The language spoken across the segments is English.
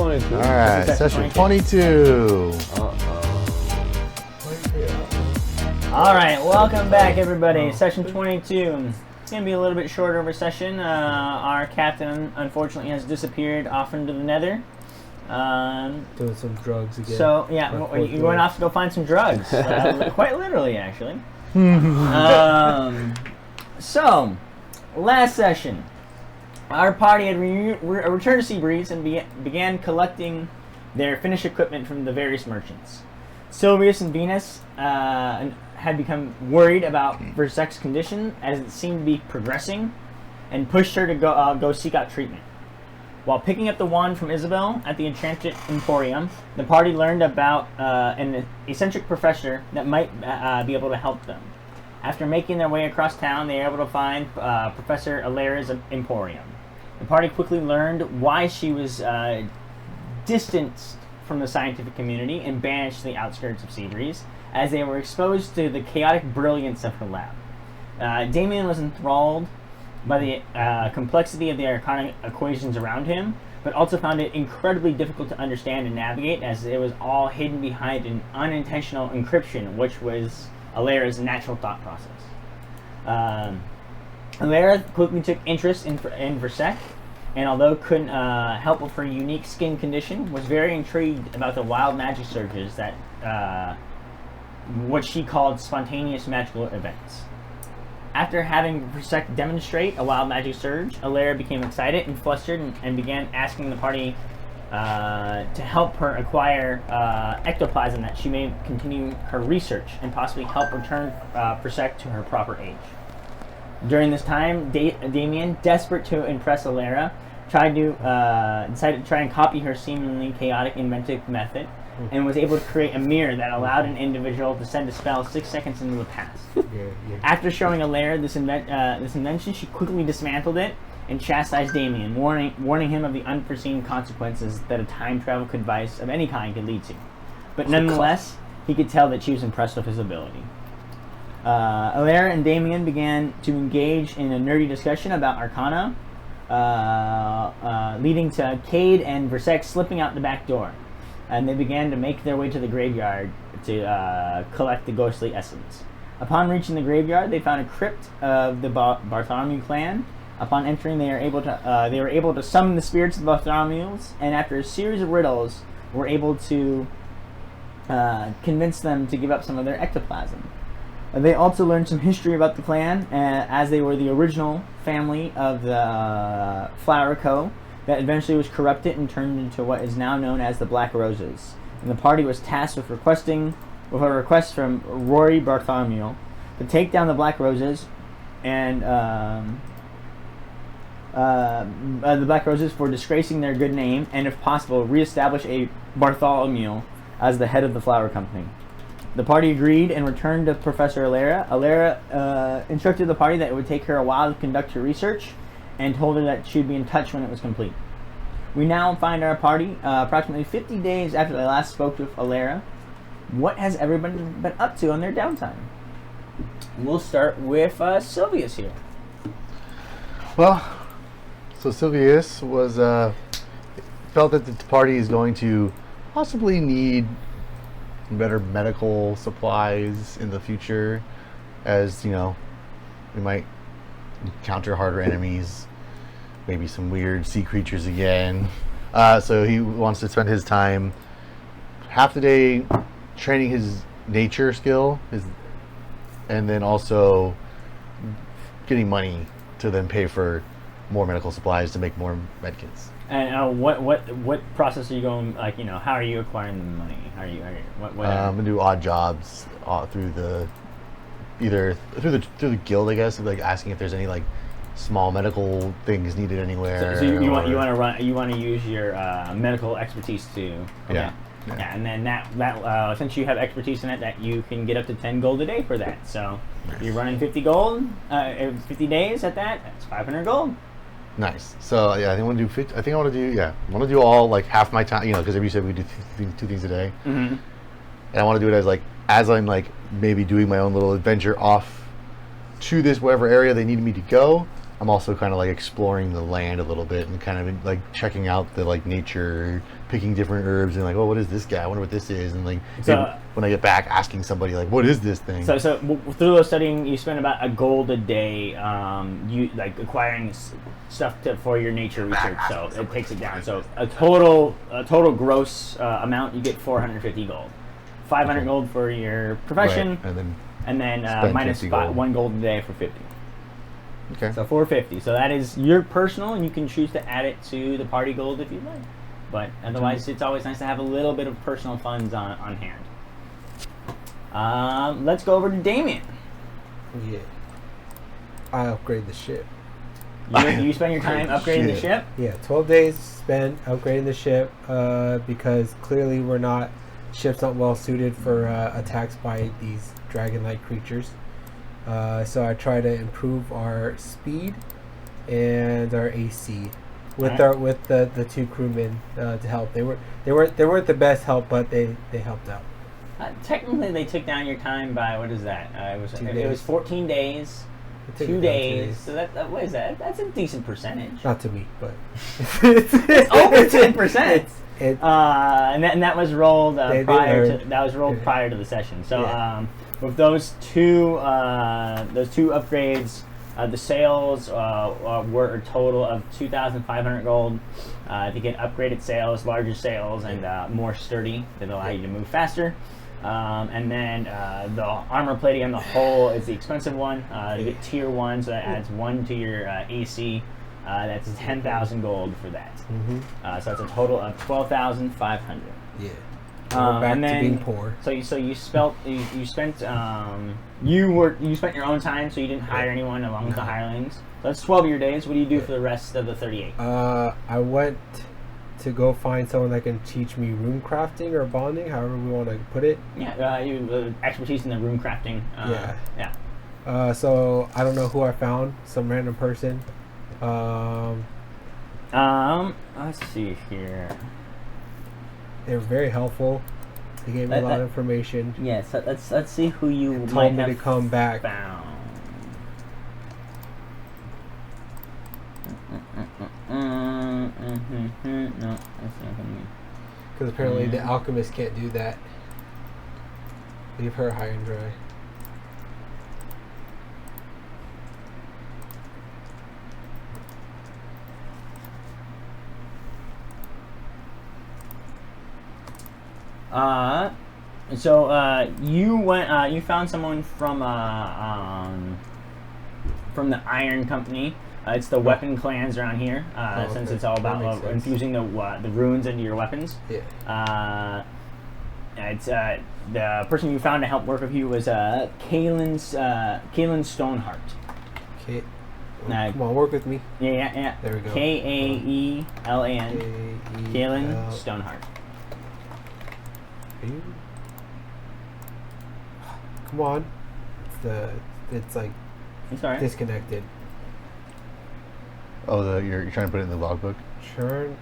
22. All right, session 22. All right, welcome back, everybody. Session 22. It's going to be a little bit shorter of a session. Our captain, unfortunately, has disappeared off into the nether. Doing some drugs again. So, yeah, you went off to go find some drugs. Quite literally, actually. So, last session, our party had returned to Seabreeze and began collecting their finished equipment from the various merchants. Sylvius and Venus had become worried about Versec's condition as it seemed to be progressing and pushed her to go seek out treatment. While picking up the wand from Isabel at the Enchanted Emporium, the party learned about an eccentric professor that might be able to help them. After making their way across town, they were able to find Professor Alera's Emporium. The party quickly learned why she was distanced from the scientific community and banished to the outskirts of Seabreeze, as they were exposed to the chaotic brilliance of her lab. Damien was enthralled by the complexity of the arcana equations around him, but also found it incredibly difficult to understand and navigate, as it was all hidden behind an unintentional encryption, which was Alera's natural thought process. Alera quickly took interest in Versec, and although couldn't help with her unique skin condition, was very intrigued about the wild magic surges that what she called spontaneous magical events. After having Versec demonstrate a wild magic surge, Alera became excited and flustered and began asking the party to help her acquire ectoplasm that she may continue her research and possibly help return Versec to her proper age. During this time, Damien, desperate to impress Alera, decided to try and copy her seemingly chaotic inventive method, and was able to create a mirror that allowed an individual to send a spell 6 seconds into the past. After showing Alera this invention, she quickly dismantled it and chastised Damien, warning him of the unforeseen consequences that a time travel device of any kind could lead to. But nonetheless, he could tell that she was impressed with his ability. Alera and Damien began to engage in a nerdy discussion about Arcana, leading to Cade and Versec slipping out the back door. And they began to make their way to the graveyard to collect the ghostly essence. Upon reaching the graveyard, they found a crypt of the Bartholomew clan. Upon entering, they were able to summon the spirits of the Bartholomews, and after a series of riddles, were able to convince them to give up some of their ectoplasm. They also learned some history about the clan, as they were the original family of the Flower Co. that eventually was corrupted and turned into what is now known as the Black Roses. And the party was tasked with a request from Rory Bartholomew to take down the Black Roses and the Black Roses for disgracing their good name, and if possible, reestablish a Bartholomew as the head of the flower company. The party agreed and returned to Professor Alera. Alera instructed the party that it would take her a while to conduct her research, and told her that she would be in touch when it was complete. We now find our party approximately 50 days after they last spoke with Alera. What has everybody been up to on their downtime? We'll start with Sylvius here. Well, so Sylvius was felt that the party is going to possibly need better medical supplies in the future, as we might encounter harder enemies, maybe some weird sea creatures again. So he wants to spend his time half the day training his nature skill, and then also getting money to then pay for more medical supplies to make more medkits. And what process are you going? How are you acquiring the money? What I'm gonna do odd jobs through the guild, I guess, like asking if there's any small medical things needed anywhere. So you want to use your medical expertise to. Okay. Yeah. Yeah, and then that since you have expertise in it, that you can get up to 10 gold a day for that. So if you're running 50 gold, 50 days at that, that's 500 gold. Nice. So yeah, I think I want to do 50. I think I want to do all half my time, because you said we do two things a day, and I want to do it as I'm maybe doing my own little adventure off to this whatever area they need me to go. I'm also kind of like exploring the land a little bit and kind of like checking out the like nature, picking different herbs and like, oh, what is this guy? I wonder what this is. And like maybe when I get back, asking somebody like, what is this thing? So through those studying, you spend about $1 a day, you like acquiring stuff for your nature research. So it takes it down. So a total gross amount, you get 450 gold, 500 gold for your profession, Right. and then spend minus 50 gold. 1 gold a day for 50. Okay. So 450. So that is your personal, and you can choose to add it to the party gold if you'd like. But otherwise, it's always nice to have a little bit of personal funds on hand. Let's go over to Damien. Yeah. I upgrade the ship. You spend your time upgrading the ship? Yeah, 12 days spent upgrading the ship because clearly ships aren't well suited for attacks by these dragon-like creatures. So I try to improve our speed and our AC with the 2 crewmen to help. They weren't the best help, but they helped out. Technically, they took down your time by what is that? It was 14 days. 2 days. So what is that? That's a decent percentage. Not to me, but it's over 10%. And that was rolled prior to the session. So with those two upgrades, the sales were a total of 2,500 gold to get upgraded sails, larger sails, and more sturdy that allow you to move faster. And then the armor plating on the hull is the expensive one. You get tier 1, so that adds 1 to your AC. That's 10,000 gold for that. So that's a total of 12,500. Yeah. Back to being poor. So you spent your own time, so you didn't hire anyone along with the hirelings. So that's 12 of your days. What do you do for the rest of the 38? I went to go find someone that can teach me rune crafting or bonding, however we want to put it. Yeah, you expertise in the rune crafting. Yeah. So I don't know who I found, some random person. Let's see here. They were very helpful. They gave me a lot of information. Yes, let's see who you and might told me have to come back. Found. No, that's not gonna be. Because apparently the alchemist can't do that. Leave her high and dry. So you went. You found someone from the Iron Company. It's the weapon clans around here, since it's all about infusing the runes into your weapons. Yeah. It's the person you found to help work with you was Kaelin Stoneheart. Okay. Come on, work with me. Yeah. There we go. Kaelan. Kaelin Stoneheart. Come on. It's like disconnected. Oh, you're trying to put it in the logbook? Turn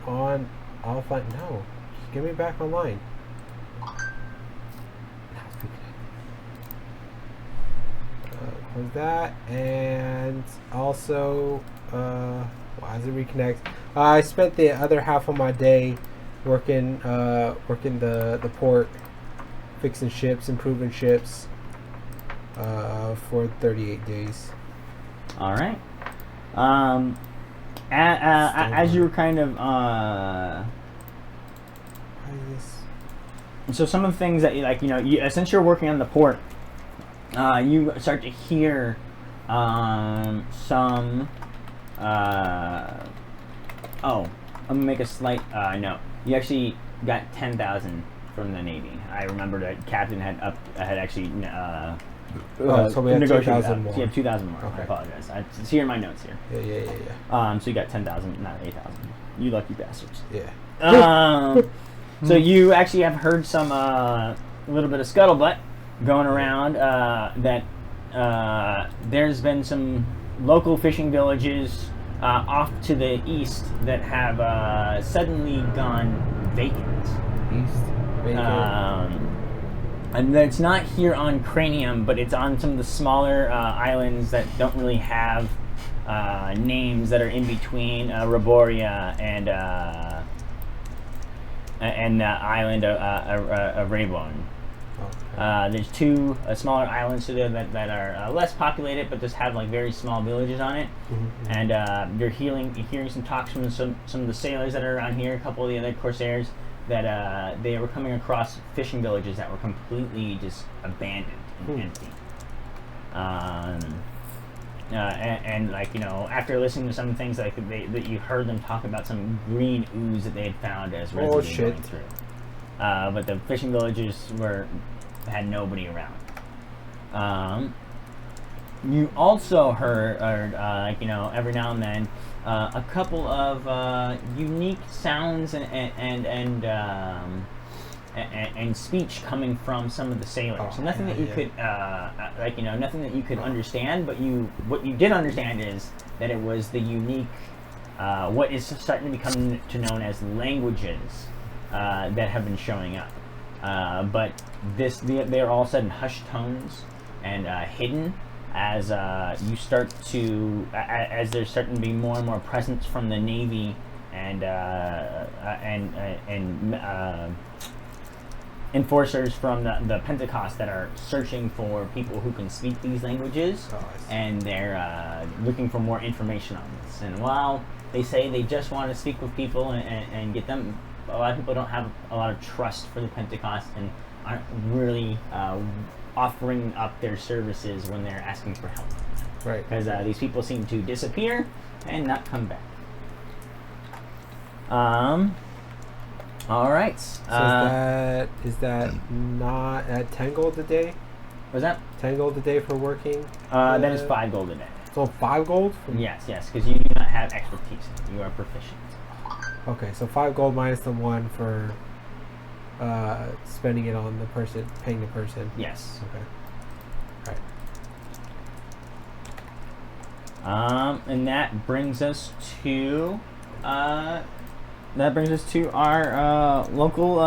on. I'll find. No. Just get me back online. Was that, and also why does it reconnect? I spent the other half of my day working the port, fixing ships, improving ships for 38 days. All right. As you were kind of so some of the things that since you're working on the port, you start to hear some. I'm gonna make a slight note. You actually got 10,000 from the Navy. I remember that Captain had actually so we had 2,000 more. You have 2,000 more. Okay. I apologize. It's here in my notes here. Yeah. So you got 10,000, not 8,000. You lucky bastards. Yeah. So you actually have heard some a little bit of scuttlebutt going around that there's been some local fishing villages off to the east that have suddenly gone vacant. And it's not here on Cranium, but it's on some of the smaller islands that don't really have names that are in between Raboria and the island of Raybone. Okay. There's two smaller islands to there that are less populated, but just have like very small villages on it. Mhm. And you're hearing some talks from some of the sailors that are around here, a couple of the other corsairs, that they were coming across fishing villages that were completely just abandoned and empty. And like, you know, after listening to some things, like that you heard them talk about some green ooze that they had found as residue shit. going through. But the fishing villages had nobody around. You also heard, like, you know, every now and then, a couple of unique sounds and speech coming from some of the sailors. Nothing that you could, like, you know, nothing that you could understand. But what you did understand is that it was the unique, what is starting to become known as languages that have been showing up. But they're all said in hushed tones and hidden as you start to, as there's starting to be more and more presence from the Navy and enforcers from the Pentecost that are searching for people who can speak these languages, and they're looking for more information on this. And while they say they just want to speak with people and get them, a lot of people don't have a lot of trust for the Pentecost and aren't really offering up their services when they're asking for help. Right. Because these people seem to disappear and not come back. All right. So is that not at 10 gold a day? Was that? 10 gold a day for working? That is 5 gold a day. So 5 gold? Yes, because you do not have expertise. You are proficient. Okay, so 5 gold minus the 1 for spending it on the person, paying the person. Yes. Okay. Alright. And that brings us to our local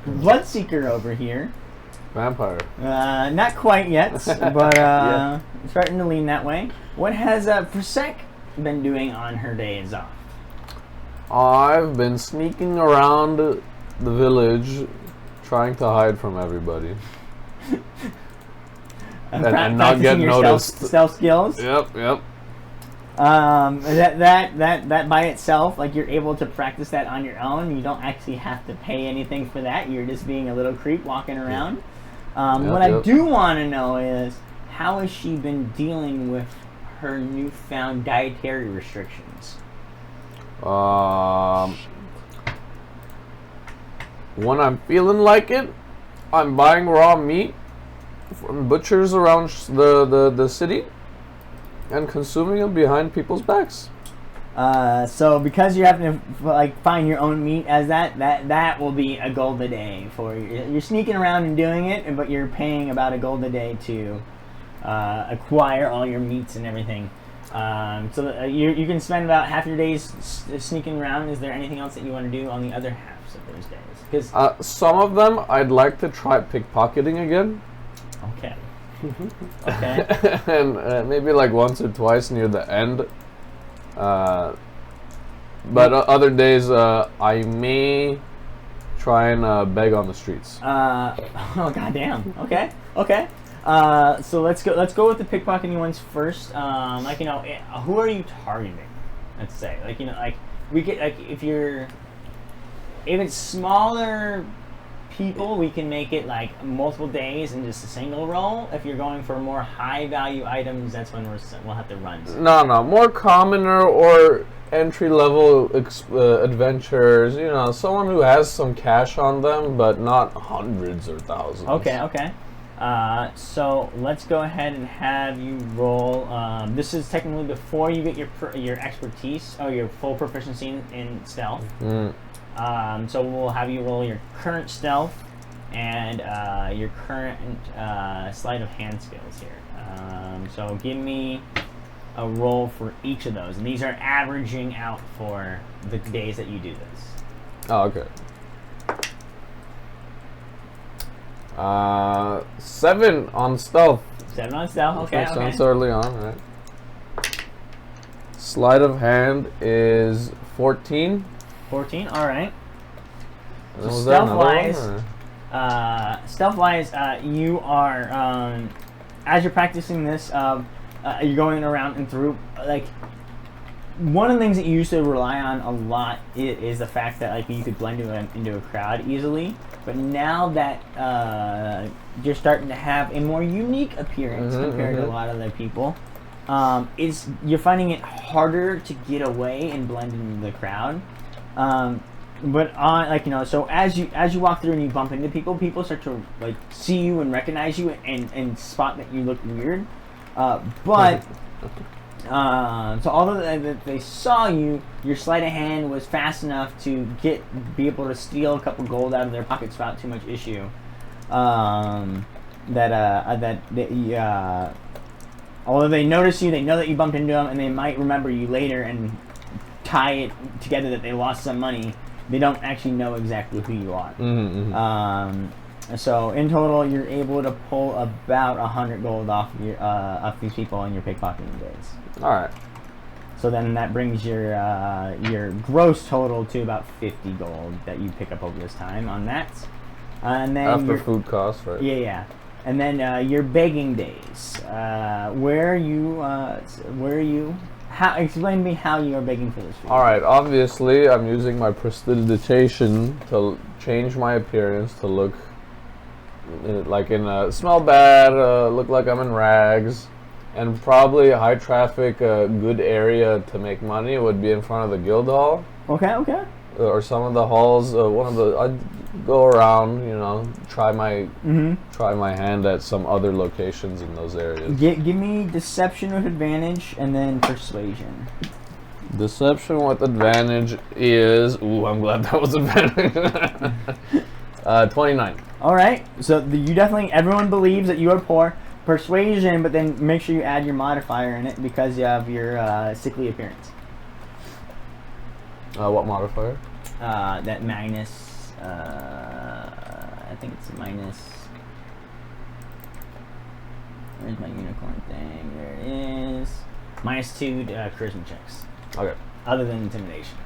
Bloodseeker over here. Vampire. Not quite yet, but Yeah. starting to lean that way. What has Frisek been doing on her days off? I've been sneaking around the village, trying to hide from everybody. and not get Practicing your noticed. Stealth skills. Yep. That by itself, like, you're able to practice that on your own. You don't actually have to pay anything for that. You're just being a little creep walking around. What I do want to know is, how has she been dealing with her newfound dietary restrictions? When I'm feeling like it, I'm buying raw meat from butchers around the city and consuming it behind people's backs. So because you're having to like find your own meat as that will be a gold a day for you. You're sneaking around and doing it, but you're paying about a gold a day to acquire all your meats and everything. So you can spend about half your days sneaking around. Is there anything else that you want to do on the other halves of those days? Because Some of them I'd like to try pickpocketing again. okay. Okay. And maybe like once or twice near the end. But other days I may try and beg on the streets. Oh goddamn. Okay. So let's go with the pickpocketing ones first. Like, you know, who are you targeting? Let's say, like, you know, like we get, like, if it's smaller people, we can make it like multiple days and just a single roll. If you're going for more high value items, that's when we'll have to run. No, more commoner or entry level adventurers. You know, someone who has some cash on them, but not hundreds or thousands. Okay. So let's go ahead and have you roll. This is technically before you get your expertise or your full proficiency in stealth. So we'll have you roll your current stealth and your current sleight of hand skills here. So give me a roll for each of those, and these are averaging out for the days that you do this. Oh, okay. 7 on stealth. 7 on stealth. Okay. Makes Okay. sense early on, right? Sleight of hand is 14. 14. All right. And So was there another one, stealth-wise, or- stealth-wise, you are as you're practicing this, you're going around and through like. One of the things that you used to rely on a lot is the fact that like you could blend into a crowd easily, but now that you're starting to have a more unique appearance compared to a lot of other people, you're finding it harder to get away and blend into the crowd. But on so as you walk through and you bump into people, people start to like see you and recognize you and spot that you look weird, but. So although they saw you, your sleight of hand was fast enough to be able to steal a couple gold out of their pockets without too much issue. Although they notice you, they know that you bumped into them, and they might remember you later and tie it together that they lost some money. They don't actually know exactly who you are. So in total, you're able to pull about 100 gold off these people in your pickpocketing days. All right. So then that brings your gross total to about 50 gold that you pick up over this time on that. And then After food costs, right? Yeah. And then your begging days. Where are you? Explain to me how you are begging for this food. All right. Obviously, I'm using my prestidigitation to change my appearance to look like smell bad, look like I'm in rags, and probably a high traffic, good area to make money would be in front of the guild hall. Okay. Or some of the halls. I'd go around, try my hand at some other locations in those areas. Give me deception with advantage and then persuasion. Deception with advantage is. Ooh, I'm glad that was advantage. 29. All right. So everyone believes that you are poor. Persuasion, but then make sure you add your modifier in it because you have your sickly appearance. What modifier? That minus. I think it's minus. Where's my unicorn thing? There it is. -2 charisma checks. Okay. Other than intimidation.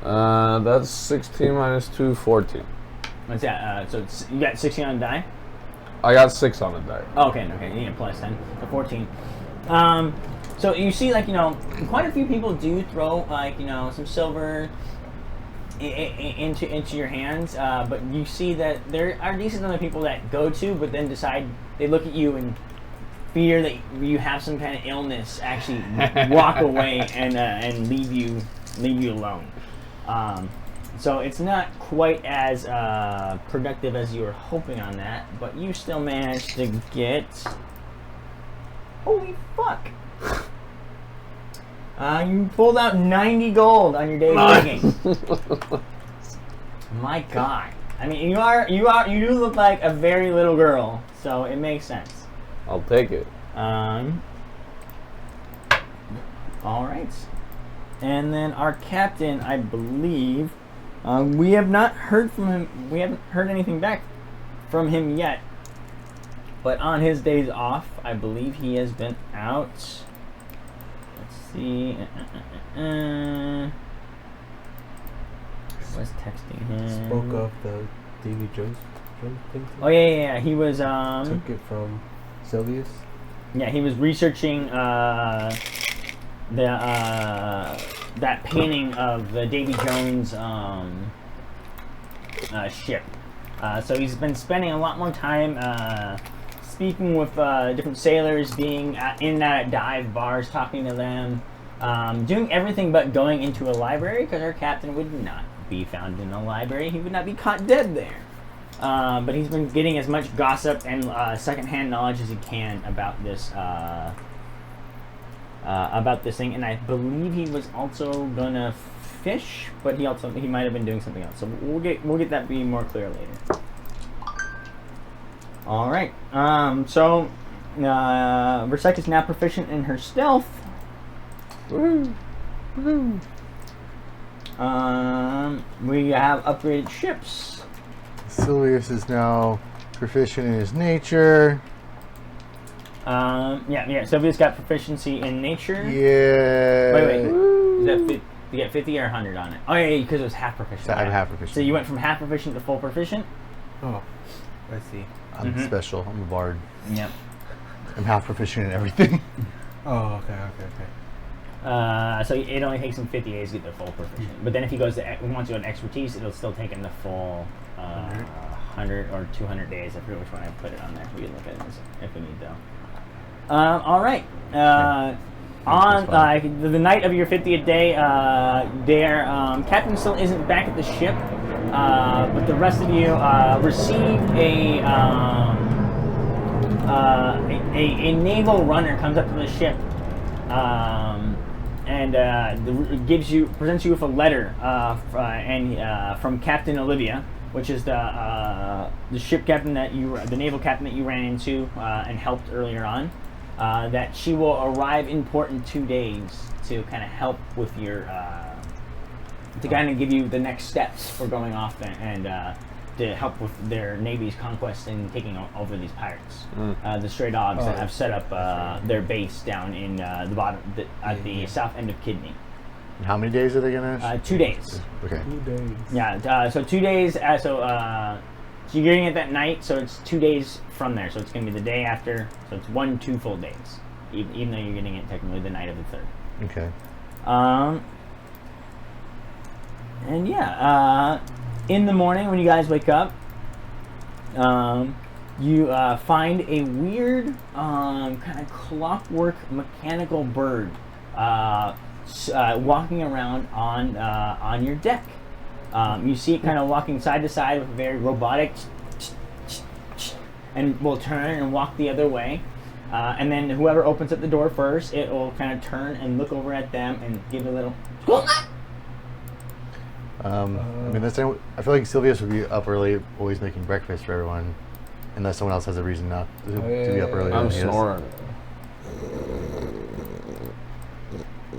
That's 16 minus 2, 14. What's that? So you got 16 on the die? I got 6 on the die. Oh, okay, you need a plus 10. So 14. So you see, quite a few people do throw, some silver into your hands, but you see that there are decent amount of people that go to, but then decide, they look at you and fear that you have some kind of illness, actually walk away and leave you alone. So it's not quite as productive as you were hoping on that, but you still managed to get. Holy fuck! You pulled out 90 gold on your day's digging. My God! I mean, you do look like a very little girl, so it makes sense. I'll take it. All right. And then our captain, I believe, we have not heard from him. We haven't heard anything back from him yet. But on his days off, I believe he has been out. Let's see. Was texting him. Spoke of the Davy Jones thing. Oh yeah. He was Took it from Sylvius. Yeah, he was researching that painting of the Davy Jones ship. So he's been spending a lot more time speaking with different sailors, being in at dive bars, talking to them, doing everything but going into a library, because our captain would not be found in a library. He would not be caught dead there. But he's been getting as much gossip and secondhand knowledge as he can about this thing, and I believe he was also gonna fish, but he might have been doing something else. So we'll get that being more clear later. All right. So Versailles is now proficient in her stealth. Woo! Woo! We have upgraded ships. Sylvius is now Proficient in his nature. Yeah. Sylvia's got proficiency in nature. Yeah. Wait. Is that you get 50 or 100 on it? Oh yeah, because it was half proficient. So I'm half proficient. So you went from half proficient to full proficient. Oh, I see. I'm special. I'm a bard. Yep. I'm half proficient in everything. Oh, okay. So it only takes him 50 days to get the full proficient. But then if he goes to wants to go to expertise, it'll still take him the full 100 or 200 days. I forget which one I put it on there. We can look at it if we need though. All right. On the night of your 50th day, Captain still isn't back at the ship, but the rest of you received a naval runner comes up to the ship and presents you with a letter from Captain Olivia, which is the ship captain the naval captain that you ran into and helped earlier on. That she will arrive in port in 2 days to kind of help with your to kind of give you the next steps for going off and to help with their navy's conquest and taking over these pirates, the stray dogs that have set up their base down in the bottom at the south end of Kidney. And how many days are they gonna? 2 days. Okay. 2 days. Yeah. So 2 days. So you're getting it that night. So it's 2 days from there. So it's gonna be the day after. So it's 2 full days, even though you're getting it technically the night of the 3rd. Okay. And yeah, in the morning when you guys wake up, you find a weird kind of clockwork mechanical bird walking around on your deck. You see it kind of walking side to side with a very robotic, and will turn and walk the other way. And then whoever opens up the door first, it will kind of turn and look over at them and give a little. I mean, I feel like Sylvius would be up early, always making breakfast for everyone, unless someone else has a reason not to be up early. I'm snoring.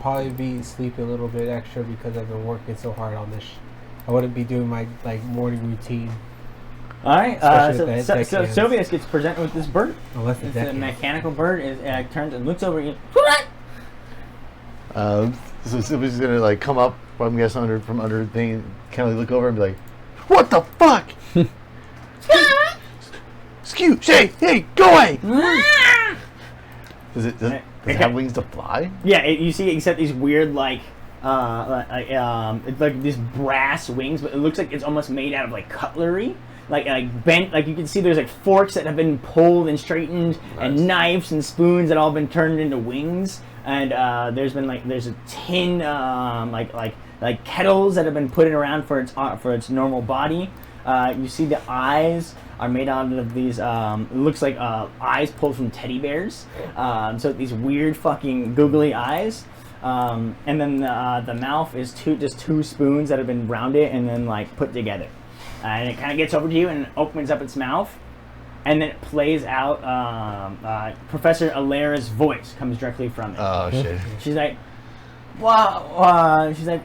Probably be sleeping a little bit extra because I've been working so hard on this. I wouldn't be doing my morning routine. All right. Especially So with the deck Sylvius gets presented with this bird. Unless the It's deck a hands. mechanical bird. It turns and looks over at you. So Sylvius is gonna come up, I'm guessing from under the thing, kind of look over and be like, "What the fuck? Excuse, hey, go away!" Does it have wings to fly? Yeah, you see, except these weird it's like these brass wings, but it looks like it's almost made out of cutlery, like bent. Like you can see, there's forks that have been pulled and straightened, and knives and spoons that all been turned into wings. And there's a tin like kettles that have been put around for its normal body. You see the eyes are made out of these. It looks like eyes pulled from teddy bears. So these weird fucking googly eyes. And then the mouth is just two spoons that have been rounded and then put together. And it kind of gets over to you and opens up its mouth. And then it plays out. Professor Alera's voice comes directly from it. Oh shit! She's like, "Wow!" She's like,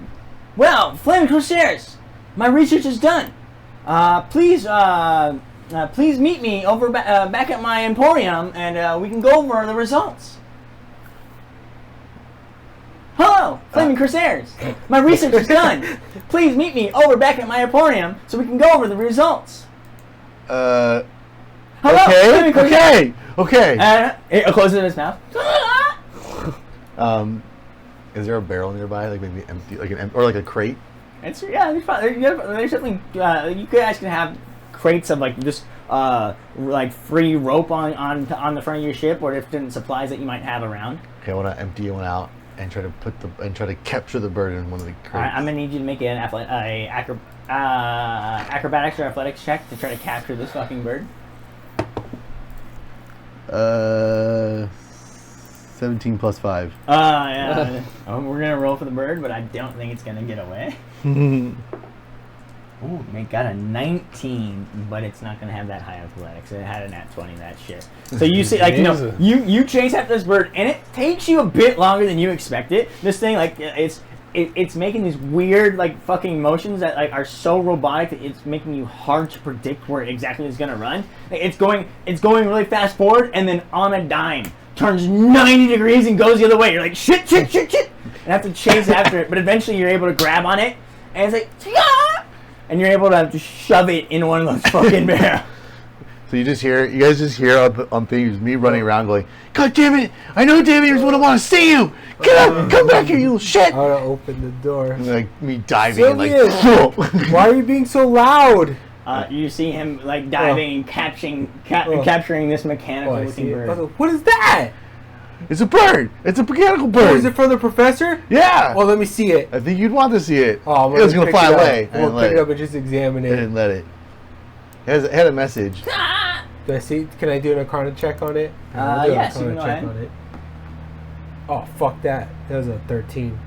"Well, Flaming Corsairs, my research is done. Please meet me over back at my emporium, and we can go over the results." "Hello, Flaming Corsairs, my research is done. Please meet me over back at my emporium so we can go over the results." "Hello, Flaming Corsairs." Okay. And it closes in his mouth. Is there a barrel nearby, maybe empty, or a crate? There's definitely you guys can have crates of just free rope on the front of your ship, or different supplies that you might have around. Okay, I want to empty one out and try to capture the bird in one of the crates. Alright, I'm gonna need you to make an acrobatics or athletics check to try to capture this fucking bird. 17 plus 5. Yeah. We're gonna roll for the bird, but I don't think it's gonna get away. Ooh, it got a 19, but it's not gonna have that high athletics. It had a nat 20, that shit. So you see, you chase after this bird, and it takes you a bit longer than you expected. This thing, it's it's making these weird like fucking motions that like are so robotic that it's making you hard to predict where exactly it's gonna run. Like, it's going really fast forward and then on a dime turns 90 degrees and goes the other way. You're like shit, and have to chase after it. But eventually you're able to grab on it and it's like yeah! And you're able to just shove it in one of those fucking barrels. So you guys just hear on things me running around going, God damn it! I know Davies would want to see you. Get up! Come back here, you little shit! I want to open the door. And like me diving and like. Why are you being so loud? You see him like diving and capturing this mechanical looking bird. What is that? It's a bird. It's a mechanical bird. Oh, is it from the professor? Yeah. Well, let me see it. I think you'd want to see it. Oh, it was gonna fly away. I'm gonna pick it up and just examine I it. didn't let it. It had a message. Do I see? Can I do an Arcana check on it? Yes, you can go ahead. On it. Oh, fuck that. That was a 13.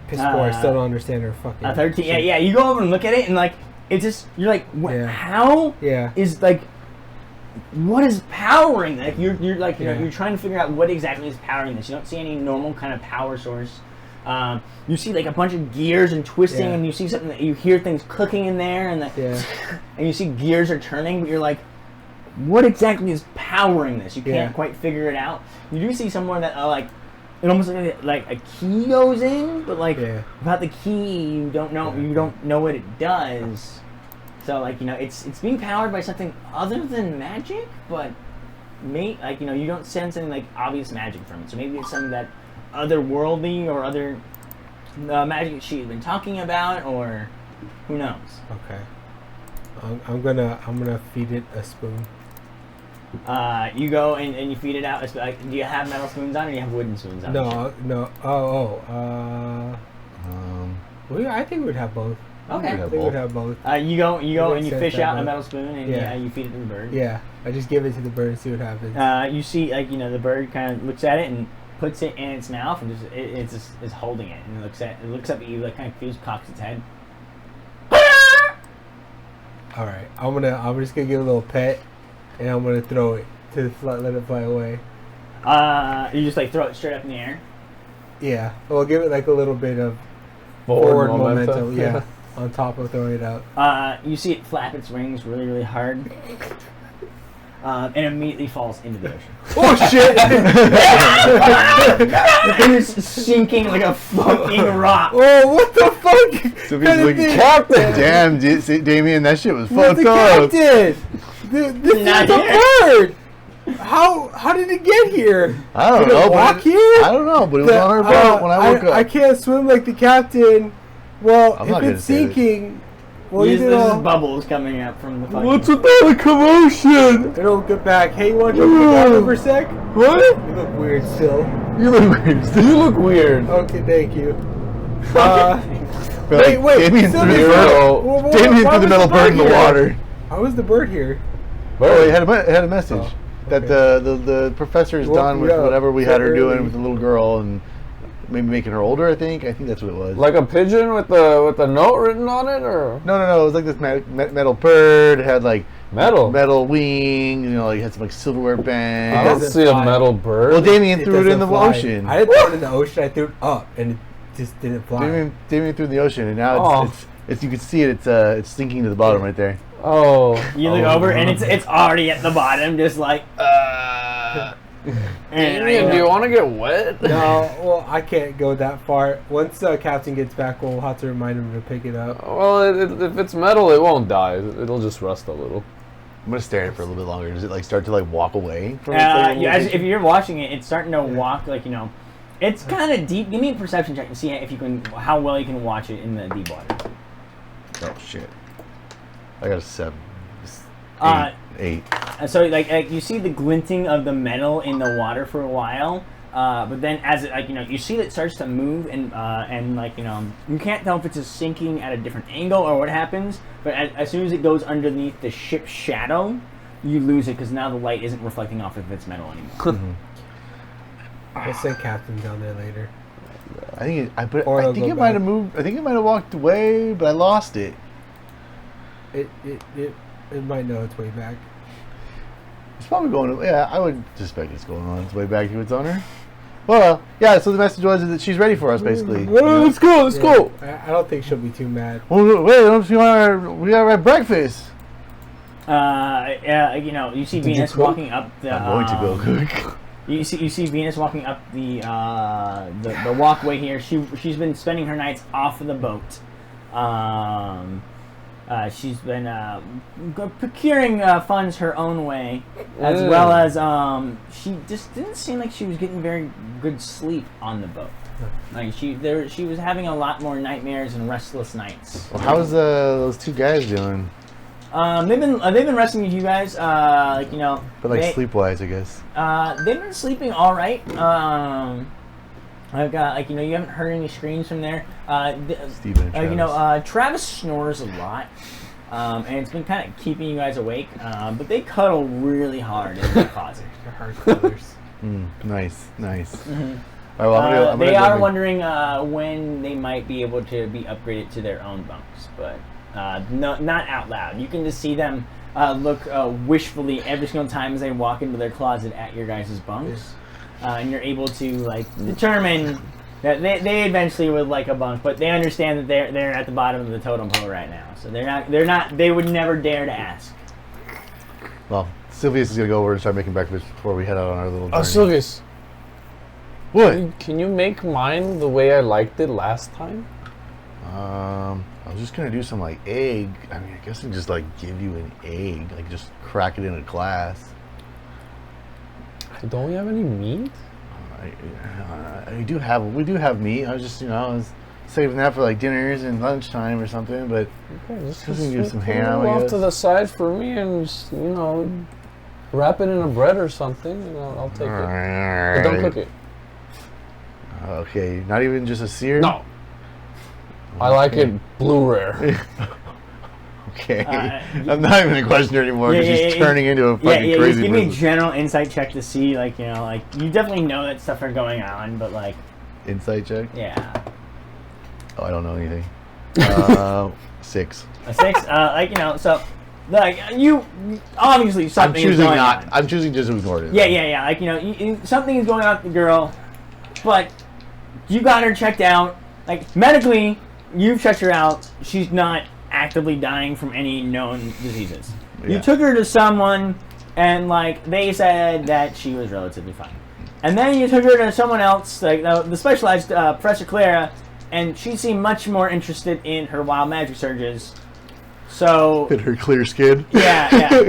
Piss poor. I still don't understand her fucking. A 13. shit. Yeah. You go over and look at it, and like it's just you're like, how is like, what is powering that? You're like you're trying to figure out what exactly is powering this. You don't see any normal kind of power source. You see like a bunch of gears and twisting, and you see something that you hear things cooking in there, and and you see gears are turning, but you're like, what exactly is powering this? You can't quite figure it out. You do see somewhere that like it almost like a key goes in, but like without the key, you don't know what it does. So like it's being powered by something other than magic, but you don't sense any like obvious magic from it. So maybe it's something that otherworldly or other magic she's been talking about, or who knows. Okay. I'm gonna feed it a spoon. You go and you feed it out. Do you have metal spoons on, or do you have wooden spoons on? No. I think we'd have both. Okay. I think we'd have both. You go and you fish out a metal spoon and you feed it to the bird. Yeah. I just give it to the bird and see what happens. You see the bird kind of looks at it and puts it in its mouth and just is holding it and it looks up at you like kind of confused, cocks its head. All right. I'm just gonna give it a little pet. And I'm gonna throw it let it fly away. You just like throw it straight up in the air. Yeah. Well, give it like a little bit of forward momentum. Yeah. On top of throwing it out. You see it flap its wings really, really hard, and immediately falls into the ocean. Oh shit! The thing is sinking like a fucking rock. Oh, what the fuck? So he's like, Captain! Damn, Damien, that shit was fucked up. Captain? This is a bird! How did it get here? I don't did know. It walk here? I don't know, but it was on our boat when I woke up. I can't swim like the captain. Well, I'm not if it's sinking, well, there's bubbles coming up from the fucking... What's with all the commotion? It'll get back. Hey, you want to jump the water for a sec? What? You look weird still. You look weird. You look weird. Okay, thank you. Wait. Damien threw the metal bird in the water. How was the bird here? Oh, it had a message that the professor is done with whatever we had her doing with the little girl and maybe making her older. I think that's what it was. Like a pigeon with a note written on it, or no. It was like this metal bird. It had like metal wings. Like it had some like silverware bands. I don't see a metal bird. Well, Damien threw it in the ocean. I didn't throw it in the ocean. I threw it up, and it just didn't fly. Damien threw it in the ocean, and now it's you can see it. It's sinking to the bottom right there. Oh. You look over and it's already at the bottom, just like. Damien, do you want to get wet? No, well, I can't go that far. Once Captain gets back, we'll have to remind him to pick it up. Well, if it's metal, it won't die. It'll just rust a little. I'm gonna stare at it for a little bit longer. Does it like start to like walk away? From if you're watching it, it's starting to walk like it's kind of deep. Give me a perception check and see how well you can watch it in the deep water. Oh shit! I got a 7. 8. So like you see the glinting of the metal in the water for a while, but then as it you see that it starts to move and you can't tell if it's just sinking at a different angle or what happens. But as soon as it goes underneath the ship's shadow, you lose it because now the light isn't reflecting off of its metal anymore. Mm-hmm. I'll send Captain down there later. I think it might have moved. I think it might have walked away, but I lost it. It might know its way back. It's probably going. Yeah, I would suspect it's going on its way back to its owner. Well, yeah. So the message was that she's ready for us, basically. Let's go. Let's go. I don't think she'll be too mad. Well, wait, don't you want we gotta have breakfast. You know, you see Did you Venus cook? walking up the. I'm going to go cook. You see Venus walking up the walkway here. She's been spending her nights off of the boat. She's been procuring funds her own way, as well as she just didn't seem like she was getting very good sleep on the boat. Like she was having a lot more nightmares and restless nights. Well, how's those two guys doing? They've been resting with you guys. Like you know, But like sleep-wise, I guess. they've been sleeping all right. I've got like you know you haven't heard any screams from there. Steven and Travis. You know, Travis snores a lot, and it's been kind of keeping you guys awake. But they cuddle really hard in the closet. They're hard colors. Nice. Mm-hmm. All right, well, I'm gonna They go are make- wondering when they might be able to be upgraded to their own bunks, but not out loud. You can just see them look wishfully every single time as they walk into their closet at your guys' bunks, and you're able to like determine that they eventually would like a bunk, but they understand that they're at the bottom of the totem pole right now, so they would never dare to ask. Well, Sylvius is gonna go over and start making breakfast before we head out on our little journey. Oh, Sylvius. What? Can you make mine the way I liked it last time? I was just gonna do some like egg. I mean, I guess I can just like give you an egg, like just crack it in a glass. Don't we have any meat? We do have meat. I was just, I was saving that for like dinners and lunchtime or something. But Okay, just we can do some put it ham, I off guess. to the side for me and just, wrap it in a bread or something. I'll take it. But don't cook it. Okay, not even just a sear. No. I like it blue rare. Okay, I'm not even a questioner anymore because she's turning into a fucking Just crazy give me a person. general insight check to see, like, you definitely know that stuff are going on, but, like, Insight check? yeah. Oh, I don't know anything. 6. A 6, so, like, you, obviously I'm something is choosing going not. on. I'm choosing just to ignore it. Yeah, like, something is going on with the girl, but you got her checked out. Like, medically, you've checked her out. She's not actively dying from any known diseases. Yeah. You took her to someone, and like they said that she was relatively fine. And then you took her to someone else, like the specialized Professor Clara, and she seemed much more interested in her wild magic surges. So Fit her clear skin. yeah.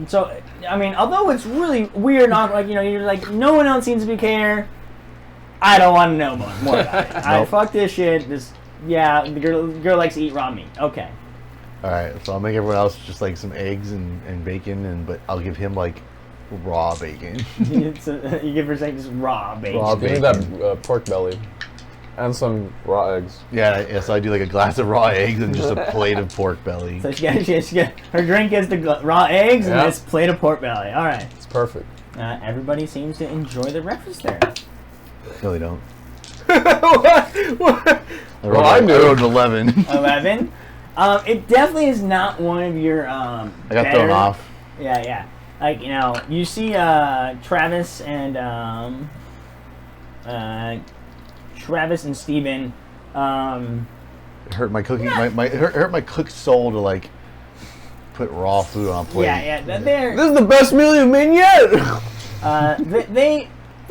So I mean, although it's really weird, not like you're like no one else seems to be care. I don't want to know more about it. I fuck this shit. The girl likes to eat raw meat. Okay. All right, so I'll make everyone else just like some eggs and bacon, but I'll give him like raw bacon. You give her like just raw bacon. Raw Give me that pork belly. And some raw eggs. Yeah, so I do like a glass of raw eggs and just a plate of pork belly. So she got her drink is the raw eggs and Yeah. this plate of pork belly. All right. It's perfect. Everybody seems to enjoy the breakfast there. No, they don't. What? I do. I wrote an 11. 11. It definitely is not one of your. I got thrown off. Yeah. Like you see Travis and Steven. It hurt my cooking. Hurt my cooked soul to like put raw food on a plate. Yeah. They're This is the best meal you've made yet! they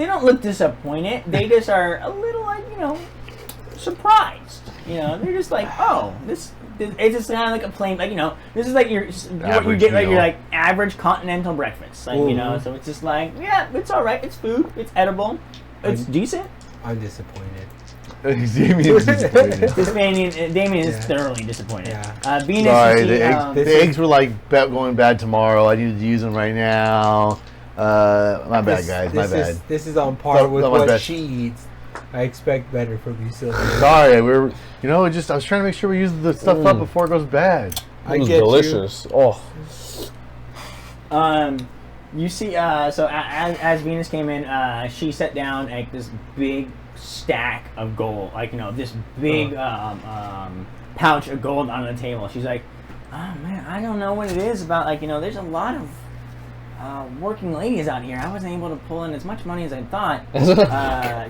don't look disappointed. They just are a little like surprised. They're just like, oh, this it's just kind of like a plain this is like what you get like meal. your like average continental breakfast so it's just like it's all right, it's food, it's edible, it's decent. I'm disappointed. Damien's disappointed. Damien is Yeah. thoroughly disappointed. Yeah. Venus, Sorry, you see, the eggs were like going bad tomorrow. I needed to use them right now. My bad, guys. My bad. This is on par Not- with not my what best. she eats. I expect better from you, Sylvia. Sorry, I was trying to make sure we use the stuff up before it goes bad. I It was get delicious. Oh. you see, so as Venus came in, she set down like this big stack of gold, this big pouch of gold on the table. She's like, oh man, I don't know what it is about, there's a lot of working ladies out here. I wasn't able to pull in as much money as I thought.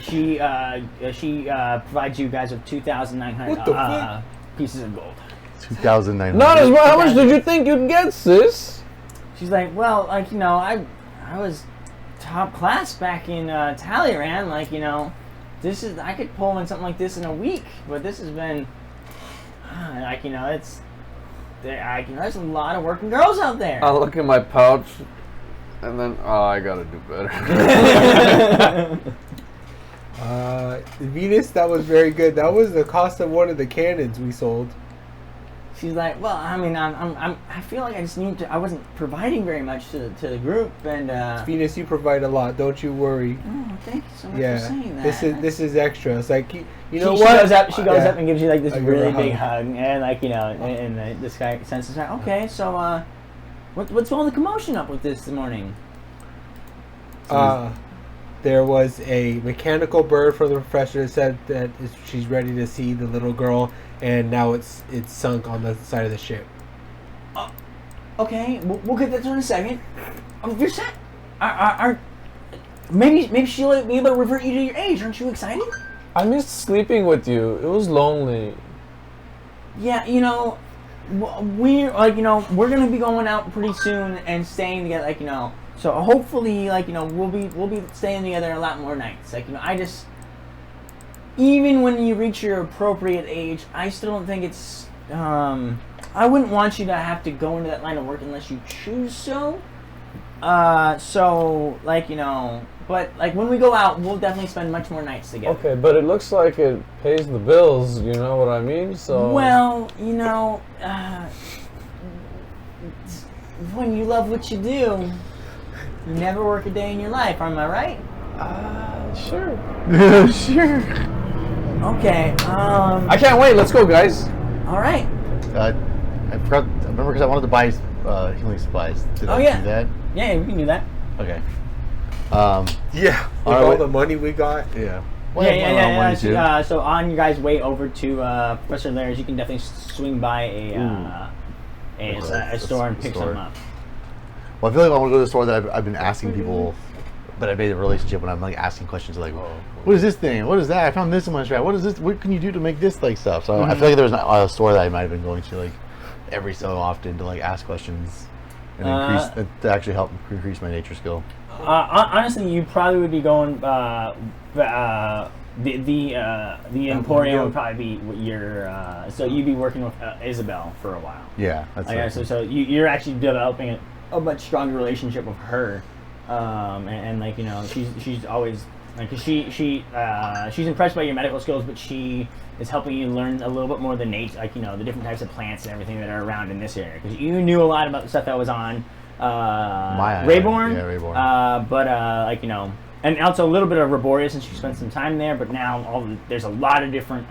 She provides you guys with 2,900 What the fuck? pieces of gold. 2,900. Not as much. How much did you think you'd get, sis? She's like, well, like, you know, I was top class back in Talleyrand. Like, you know, I could pull in something like this in a week, but this has been, like, you know, there's a lot of working girls out there. I look in my pouch, and then, I gotta do better. Venus, that was very good. That was the cost of one of the cannons we sold. She's like, well, I mean, I feel like I wasn't providing very much to the group, and Venus, you provide a lot. Don't you worry. oh, thank you so much Yeah, for saying that. this is extra. It's like you know She what? She goes up and gives you like this I give her really a big hug. hug, and like, you know, and this guy senses like, okay, so what's all the commotion up with this morning? There was a mechanical bird from the professor that said that she's ready to see the little girl, and now it's sunk on the side of the ship. Okay, we'll get that to in a second. You're set. Maybe she'll be able to revert you to your age. Aren't you excited? I missed sleeping with you. It was lonely. Yeah, you know, we're like, you know, we're gonna be going out pretty soon and staying together, like, you know. So hopefully, like, you know, we'll be staying together a lot more nights. Like, you know, even when you reach your appropriate age, I still don't think it's. I wouldn't want you to have to go into that line of work unless you choose so. So, like, you know, but like when we go out, we'll definitely spend much more nights together. Okay, but it looks like it pays the bills. You know what I mean? So. Well, you know, when you love what you do, you never work a day in your life. Am I right? Sure. Sure. Okay. I can't wait. Let's go, guys. All right. I forgot. I remember because I wanted to buy healing supplies. Did I Yeah. do that? Yeah, we can do that. Okay. Yeah, with Alright, all wait. the money we got. Yeah. Yeah. So on your guys' way over to Professor Laird's, you can definitely swing by a store and pick store. something up. Well, I feel like I want to go to the store that I've been asking people, but I made a relationship when I'm like asking questions like, what is this thing? What is that? I found this in my strap. What is this? What can you do to make this like stuff? So I feel like there's a store that I might have been going to like every so often to like ask questions and increase to actually help increase my nature skill. Honestly, you probably would be going. The Emporium would probably be your. So you'd be working with Isabel for a while. Yeah, that's right. So you're actually developing a much stronger relationship with her, and like, you know, she's always like, she's impressed by your medical skills, but she is helping you learn a little bit more of the nature, like, you know, the different types of plants and everything that are around in this area, because you knew a lot about the stuff that was on Rayborn. Yeah, Rayborn. But like, you know, and also a little bit of Arboreus since you spent some time there, but now there's a lot of different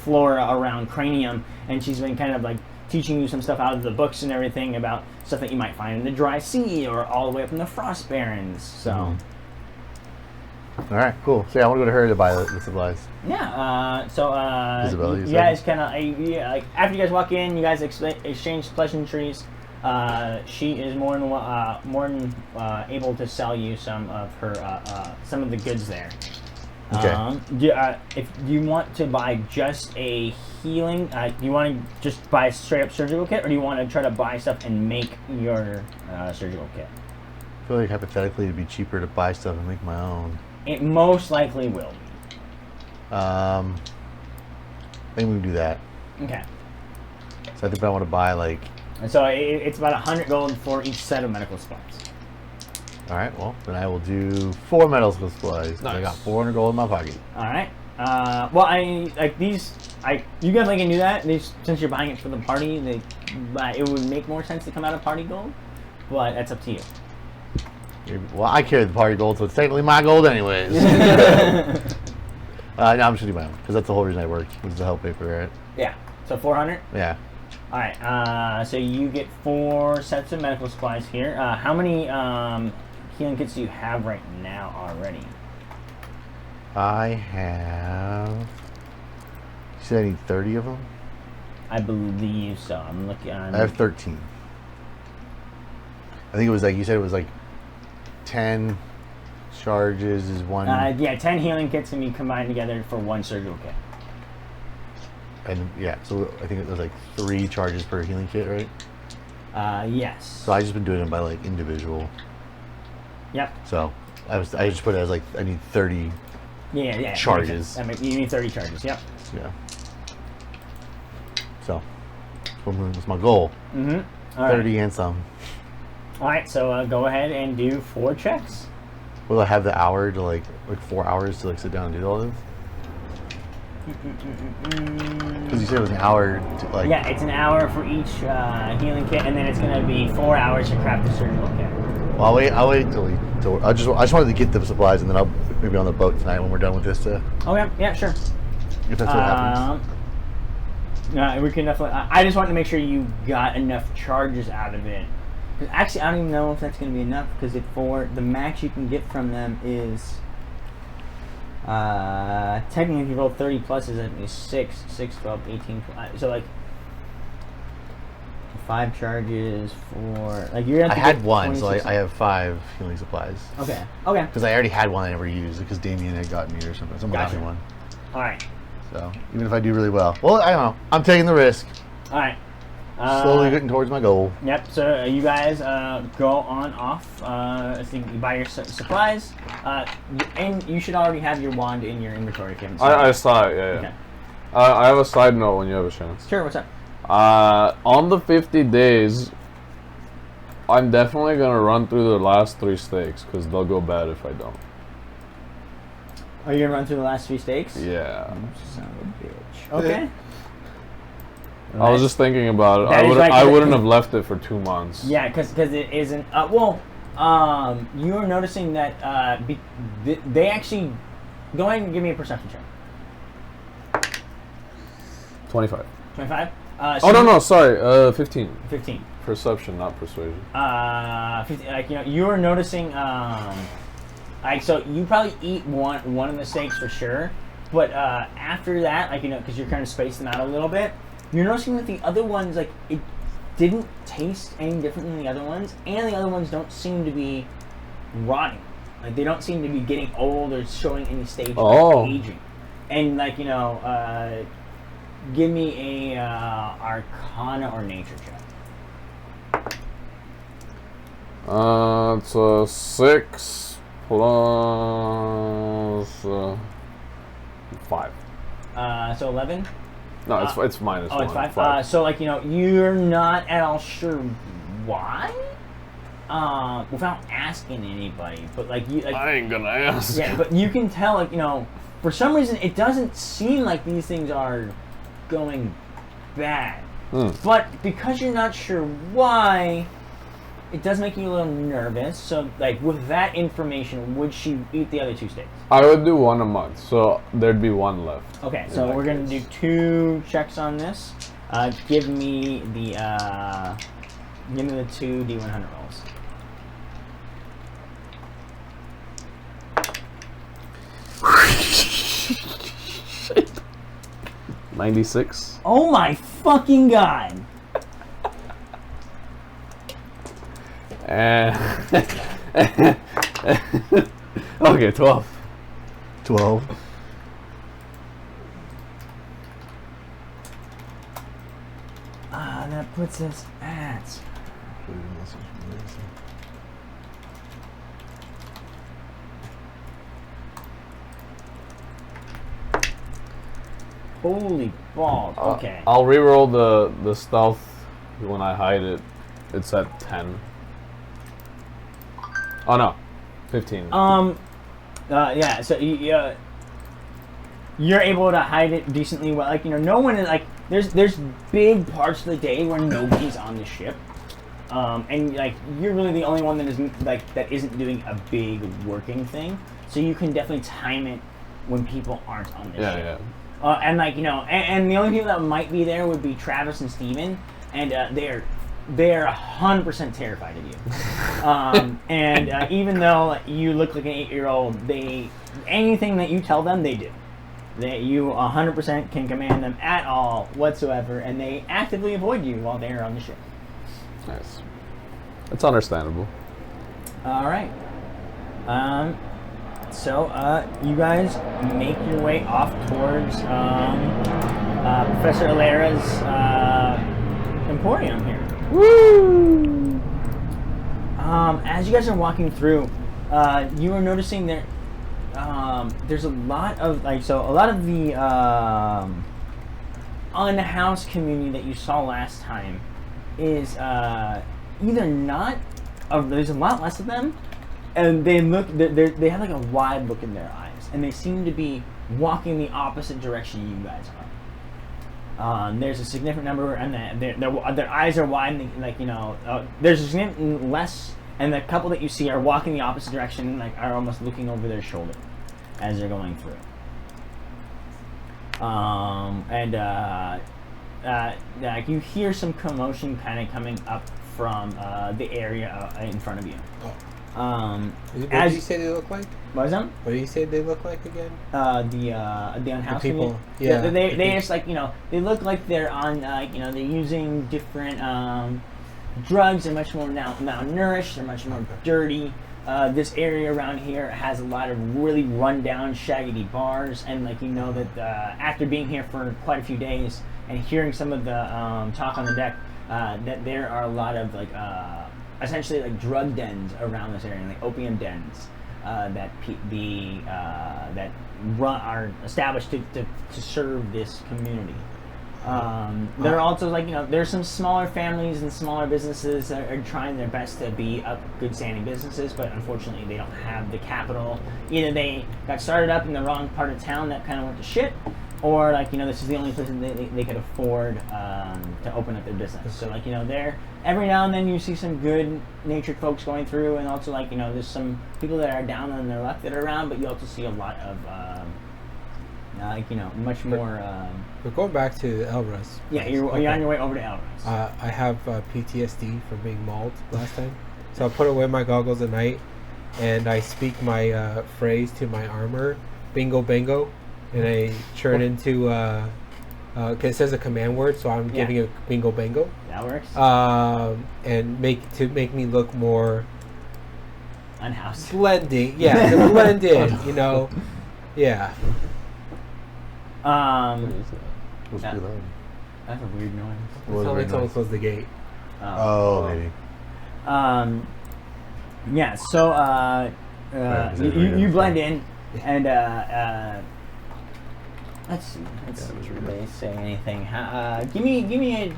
flora around Cranium, and she's been kind of like teaching you some stuff out of the books and everything about stuff that you might find in the dry sea or all the way up in the Frost Barrens. So All right, cool. So yeah, I want to go to her to buy the supplies. yeah, Isabel, you you said? guys kind of like after you guys walk in, you guys exchange pleasantries. She is more than able to sell you some of her some of the goods there. Okay. If you want to buy just a healing, do you want to just buy a straight up surgical kit, or do you want to try to buy stuff and make your surgical kit? I feel like hypothetically it'd be cheaper to buy stuff and make my own. It most likely will be. I think we can do that. Okay. So I think I want to buy like. And so it's about 100 gold for each set of medical supplies. All right, well then I will do 4 medical supplies. Nice. I got 400 gold in my pocket. All right. Well, I like these. You guys can do that. These, since you're buying it for the party, it would make more sense to come out of party gold, but that's up to you. Well, I carry the party gold, so it's technically my gold anyways. No, I'm just gonna do my own because that's the whole reason I worked, was to help pay for it. Yeah. So 400. Yeah. All right. So you get 4 sets of medical supplies here. How many healing kits do you have right now already? I have. You said I need 30 of them. I believe so. I'm looking. I have 13. I think it was like you said. It was like 10 charges is one. Yeah, 10 healing kits can be combined together for one surgical kit. And yeah, so I think it was like 3 charges per healing kit, right? Yes. So I just been doing them by like individual. Yep. So I just put it as like I need 30. Yeah. Charges. You need 30 charges. Yep. Yeah. So that's my goal. Mm-hmm. 30 and some. All right. So go ahead and do 4 checks. Will I have the hour to like 4 hours to like sit down and do all this? Because you said it was an hour to like. Yeah, it's an hour for each healing kit, and then it's gonna be 4 hours to craft the surgical kit. Well, I'll wait till I just wanted to get the supplies, and then I'll maybe on the boat tonight when we're done with this. Okay. Yeah. Sure. If that's what happens. No, we can definitely. I just wanted to make sure you got enough charges out of it. 'Cause actually, I don't even know if that's going to be enough. Because for the max you can get from them is technically if you roll 30 pluses, that is 6, 12, 18. 20, so like 5 charges for like you're. I had one, so I have 5 healing supplies. Okay. Okay. Because I already had one I never used because Damien had gotten me or something. Someone got Gotcha. me one. All right. So even if I do really well, I don't know. I'm taking the risk. All right. Slowly getting towards my goal. Yep. So you guys go on off. So you buy your supplies, and you should already have your wand in your inventory. If you haven't seen I it. saw it. Yeah. Okay. I have a side note when you have a chance. Sure. What's up? On the 50 days, I'm definitely gonna run through the last 3 stakes because they'll go bad if I don't. Are you gonna run through the last 3 stakes? Yeah. Son of a bitch. Okay. I was just thinking about it. That is right, I 'cause wouldn't have left it for 2 months. Yeah, because it isn't. You are noticing that they actually. Go ahead and give me a perception check. 25. 25. Oh no, sorry. 15. 15. Perception, not persuasion. 15, you're noticing. So you probably eat one of the steaks for sure, but after that, because you're kind of spacing them out a little bit, you're noticing that the other ones, it didn't taste any different than the other ones, and the other ones don't seem to be rotting. Like they don't seem to be getting old or showing any stage of aging. And give me a Arcana or Nature check. It's a 6 plus 5. So 11. No, it's minus 1. It's 5. So you're not at all sure why. Without asking anybody, but I ain't gonna ask. Yeah, but you can tell, for some reason, it doesn't seem like these things are going bad. But because you're not sure why, it does make you a little nervous. So, with that information, would she eat the other 2 steaks? I would do 1 a month, so there'd be 1 left. Okay, so we're gonna do 2 checks on this. Give me the 2 D100 rolls. 96. Oh my fucking god! Okay, 12. 12. That puts us at. Holy balls! Okay. I'll re-roll the stealth when I hide it. It's at 10. Oh no, 15. Yeah. So you're able to hide it decently well. No one is There's big parts of the day where nobody's on the ship, and you're really the only one that isn't doing a big working thing. So you can definitely time it when people aren't on the ship. Yeah. And the only people that might be there would be Travis and Steven, and they're 100% terrified of you. And even though you look like an 8-year-old, anything that you tell them, they do. You 100% can command them at all whatsoever, and they actively avoid you while they're on the ship. Nice. It's understandable. All right. So you guys make your way off towards Professor Alera's emporium here. Woo! As you guys are walking through, you are noticing that there's a lot of a lot of the unhoused community that you saw last time is either not. There's a lot less of them, and they have like a wide look in their eyes, and they seem to be walking the opposite direction you guys are. There's a significant number, and their eyes are wide, and there's a significant less, and the couple that you see are walking the opposite direction, and are almost looking over their shoulder as they're going through. You hear some commotion kind of coming up from the area in front of you. What did you say they look like? What is that? What did you say they look like again? The unhoused people. community? Yeah. They just they look like they're on they're using different drugs. They're much more malnourished. They're much more dirty. This area around here has a lot of really run-down, shaggy bars, and that after being here for quite a few days and hearing some of the talk on the deck, that there are a lot of essentially drug dens around this area, opium dens that are established to serve this community. There are also there's some smaller families and smaller businesses that are trying their best to be up good standing businesses, but unfortunately they don't have the capital. Either they got started up in the wrong part of town that kind of went to shit, or this is the only place that they could afford to open up their business. So there every now and then you see some good natured folks going through, and also there's some people that are down on their luck that are around, but you also see a lot of much more. We're going back to Elros. Yeah, you're on your way over to Elros. I have PTSD from being mauled last time, so I put away my goggles at night, and I speak my phrase to my armor, bingo bango, and I turn into. Cause it says a command word, so I'm giving it bingo bango. That works. And make me look more unhoused. Blending, yeah, to blend in, yeah. What's that? be loud? That's a weird noise. It sounds like someone closed the gate. Maybe. Yeah. So you blend in, and let's see if they say anything. Give me a.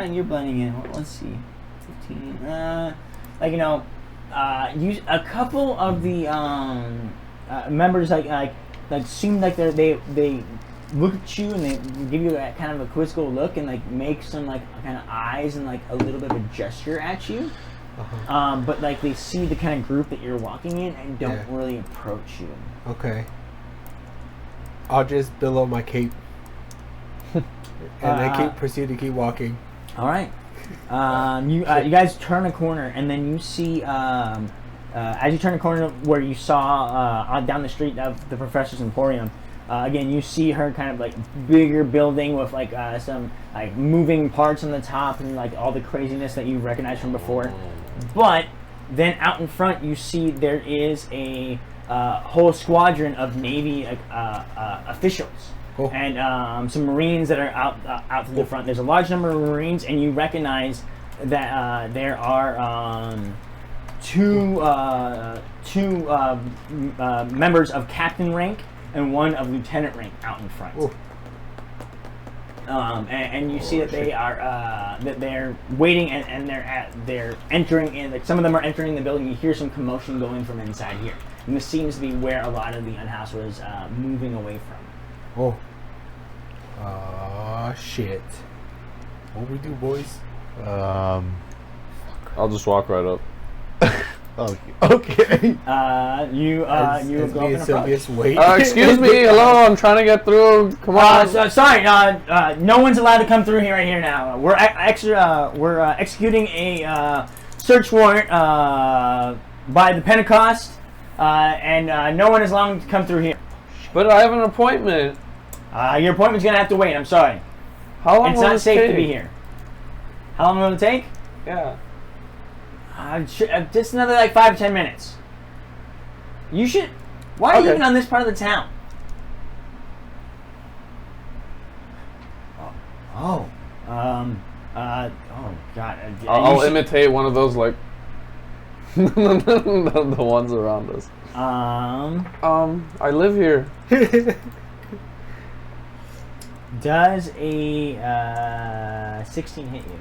You're blending in. Let's see. 15. Use a couple of the members seem like they look at you and they give you that kind of a quizzical look and make some kind of eyes and a little bit of a gesture at you. But they see the kind of group that you're walking in and don't really approach you. Okay. I'll just billow my cape and then proceed to keep walking. All right. You guys turn a corner and then you see as you turn a corner where you saw down the street of the Professor's Emporium. Again, you see her kind of bigger building with some moving parts on the top and all the craziness that you recognize from before. But then out in front, you see there is a whole squadron of Navy officials. Cool. And some Marines that are out to the front. There's a large number of Marines, and you recognize that there are two members of captain rank and one of lieutenant rank out in front. And you see that they are that they're waiting and they're entering in. Some of them are entering the building. You hear some commotion going from inside here, and this seems to be where a lot of the unhoused was moving away from. Shit. What we do, boys? I'll just walk right up. Okay. You go up and approach. Wait. Excuse me, hello, I'm trying to get through. Come on. Sorry, no one's allowed to come through here right here now. We're executing a search warrant by the Pentecost, and no one is allowed to come through here. But I have an appointment. Your appointment's gonna have to wait. I'm sorry. How long It's will not this safe take? to be here. How long will it take? Yeah. Just another 5 to 10 minutes. You should. Why are you Okay. even on this part of the town? Oh. Oh God. I'll imitate one of those like the ones around us. I live here. Does a 16 hit you?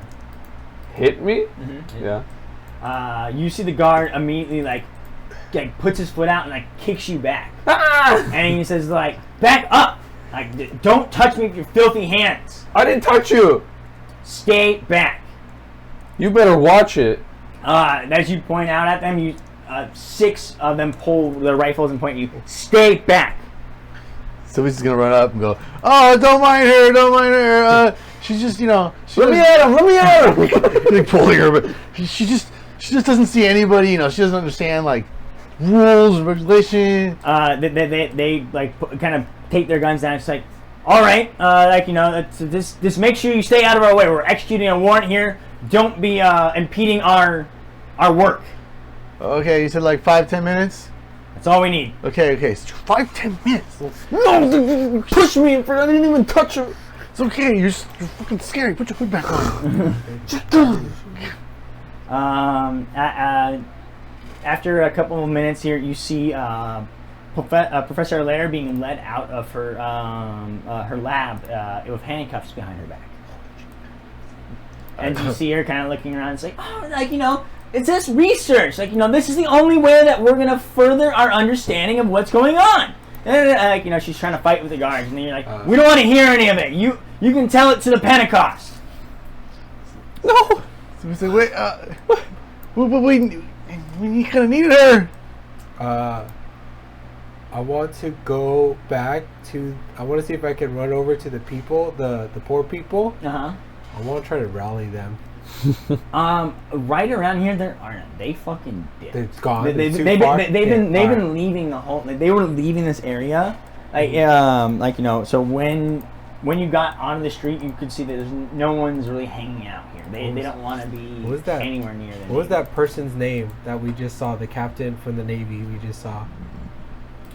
Hit me? Mm-hmm. Yeah. You see the guard immediately like puts his foot out and like kicks you back, and he says like, "Back up! Like, don't touch me with your filthy hands. I didn't touch you. Stay back." You better watch it. As you point out at them, 6 of them pull their rifles and point at you. Stay back. So he's just gonna run up and go, "Oh, don't mind her, don't mind her. She's just, you know, Let me at him. Let me at him. like pulling her, but she just doesn't see anybody. You know, she doesn't understand like rules, regulations." They like kind of take their guns down. It's like, all right, like, you know, just make sure you stay out of our way. We're executing a warrant here. Don't be impeding our work. Okay, you said like 5-10 minutes. That's all we need. Okay, so 5-10 minutes. No, push me in front. I didn't even touch her. It's okay. You're fucking scary. Put your hood back on. After a couple of minutes here, you see Professor Allaire being led out of her lab with handcuffs behind her back. And you see her kind of looking around and say, "Oh, like, you know, it's this research. Like, you know, this is the only way that we're gonna further our understanding of what's going on." And like, you know, she's trying to fight with the guards, and then you're like, "We don't want to hear any of it. You can tell it to the Pentecost." No. So we said, "Wait, we kind of needed her." I want to go back to. I want to see if I can run over to the people, the poor people. Uh-huh. I want to try to rally them. Right around here, there aren't. They fucking did. They're gone. They've They're too far? been leaving the whole. They were leaving this area, like like, you know. So when you got onto the street, you could see that there's no one's really hanging out here. They don't want to be What was that? anywhere near them. What was that person's name that we just saw? The captain from the Navy we just saw.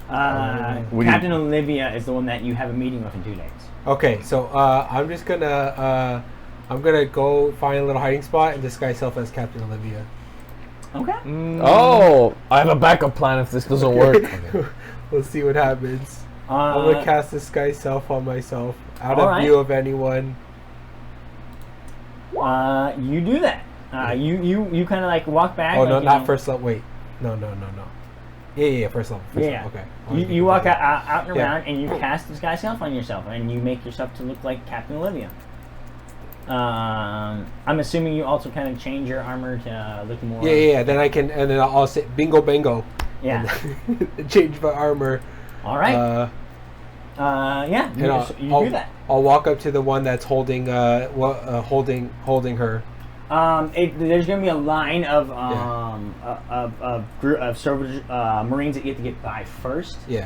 Captain Olivia is the one that you have a meeting with in 2 days. Okay, so I'm just gonna go find a little hiding spot and disguise myself as Captain Olivia. Okay. Oh, I have a backup plan if this doesn't work. We'll see what happens. I'm gonna cast disguise self on myself, out of Alright. view of anyone. You do that. You kind of like walk back. Oh like, no, you not know, first level. Wait, no. Yeah, first level. First Yeah. level. Okay. You walk out and Yeah. around, and you cast disguise self on yourself, and you make yourself to look like Captain Olivia. I'm assuming you also kind of change your armor to look more. Yeah. Then I can, and then I'll say bingo bango. Yeah. And change my armor. All right. Yeah. And You do that. I'll walk up to the one that's holding holding her. There's gonna be a line of soldiers, Marines that you have to get by first. Yeah.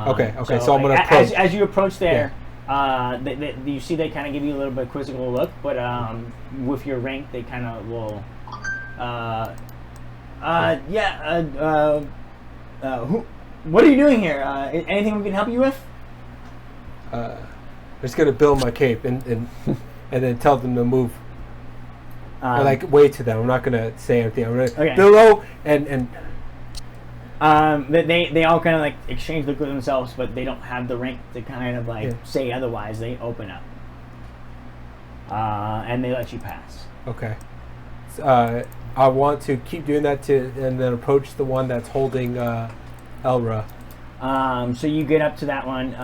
Okay. So I'm gonna as, approach. as you approach there. You see they kind of give you a little bit of quizzical look, but with your rank, they kind of will. What are you doing here? Anything we can help you with? I'm just gonna build my cape and then tell them to move. Or like wave to them. I'm not gonna say anything. I'm gonna below and. They all kind of like exchange look with themselves, but they don't have the rank to kind of like say otherwise. They open up, and they let you pass. Okay. I want to keep doing that and then approach the one that's holding Elra. So you get up to that one.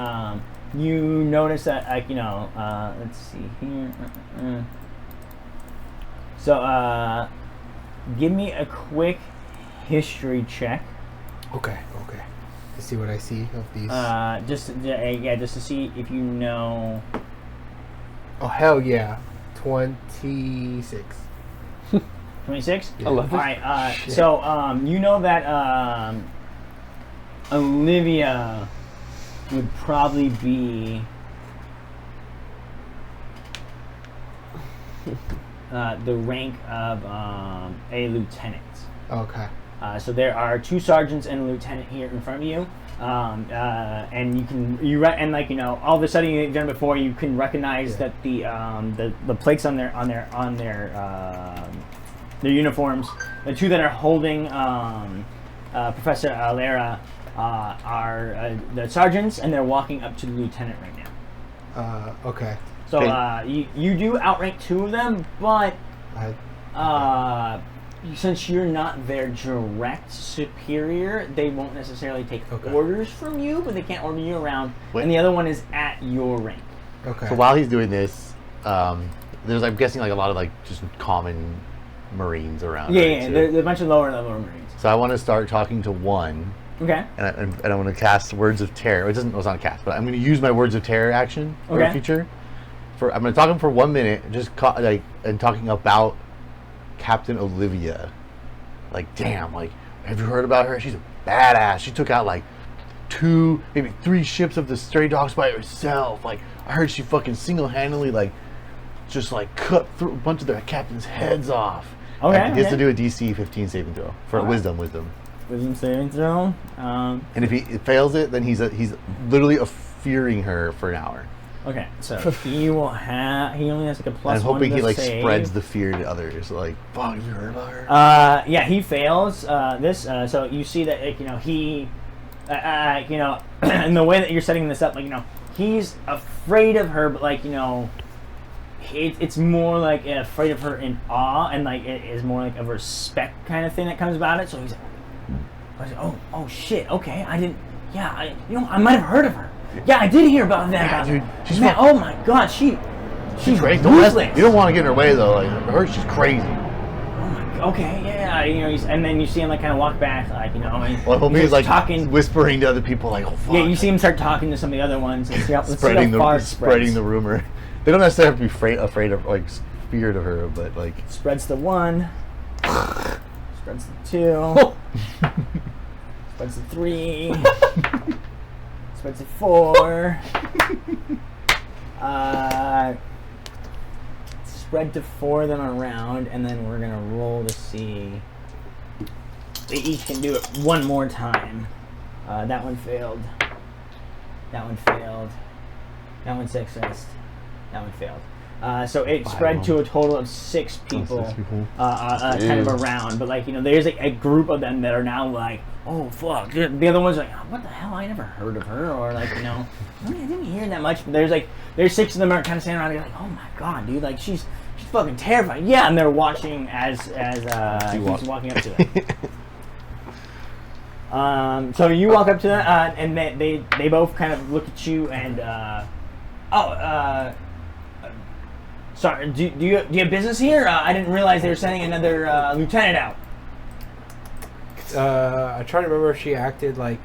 You notice that, like, you know, let's see here. So give me a quick history check. Okay. Let's see what I see of these. Just to see if you know. Oh hell yeah, 26. 26? Yeah. I love it. All right. So you know that Olivia would probably be the rank of a lieutenant. Okay. So there are 2 sergeants and a lieutenant here in front of you, and and like all of a sudden you've done it before. You can recognize that the plates on their uniforms, the 2 that are holding Professor Alera are the sergeants, and they're walking up to the lieutenant right now. Okay. So you do outrank 2 of them, but since you're not their direct superior, they won't necessarily take orders from you, but they can't order you around. Wait. And the other one is at your rank. Okay. So while he's doing this, there's, I'm guessing, like a lot of like just common Marines around. Yeah, there's a bunch of lower level Marines. So I want to start talking to one. Okay. And I want to cast Words of Terror. It's not a cast, but I'm going to use my Words of Terror action for a feature. I'm going to talk to him for 1 minute, and talking about Captain Olivia. Like, damn, like, have you heard about her? She's a badass. She took out like 2, maybe 3 ships of the stray dogs by herself. Like, I heard she fucking single-handedly just cut through a bunch of their captains' heads off. Okay. And he has to do a DC 15 saving throw for wisdom. Wisdom saving throw. And if he fails it, then he's literally fearing her for an hour. Okay, so he will have. He only has like a plus. I'm hoping one he save. spreads the fear to others. Like, fuck, have you heard about her? Yeah, he fails this. So you see that he, in the way that you're setting this up, he's afraid of her, but it's more like afraid of her in awe, and it is more like a respect kind of thing that comes about it. So he's like, oh shit, okay, I didn't. Yeah, I might have heard of her. Yeah, I did hear about that. Yeah, dude. She's oh my god, she's crazy. ruthless. You don't want to get in her way though. Like, her, she's crazy. Oh my god. Okay, yeah. And then you see him kind of walk back, And Well, he's talking, whispering to other people, like, oh fuck. Yeah, you see him start talking to some of the other ones and spreading the rumor. They don't necessarily have to be afraid of feared of her, but spreads the 1, spreads the 2, spreads the 3. Spreads to 4. Spread to 4 then around, and then we're gonna roll to see. They each can do it 1 more time. That one failed. That one failed. That one successed. That one failed. So it spread to a total of 6 people, kind of around. But there's a group of them that are now like, oh fuck. The other ones are like, oh, what the hell? I never heard of her, or I didn't hear that much. But there's 6 of them are kind of standing around, and like, oh my god, dude, she's fucking terrifying. Yeah, and they're watching as he's walking up to them. So you walk up to them, and they both kind of look at you and sorry, do you have business here? I didn't realize they were sending another lieutenant out. I try to remember if she acted like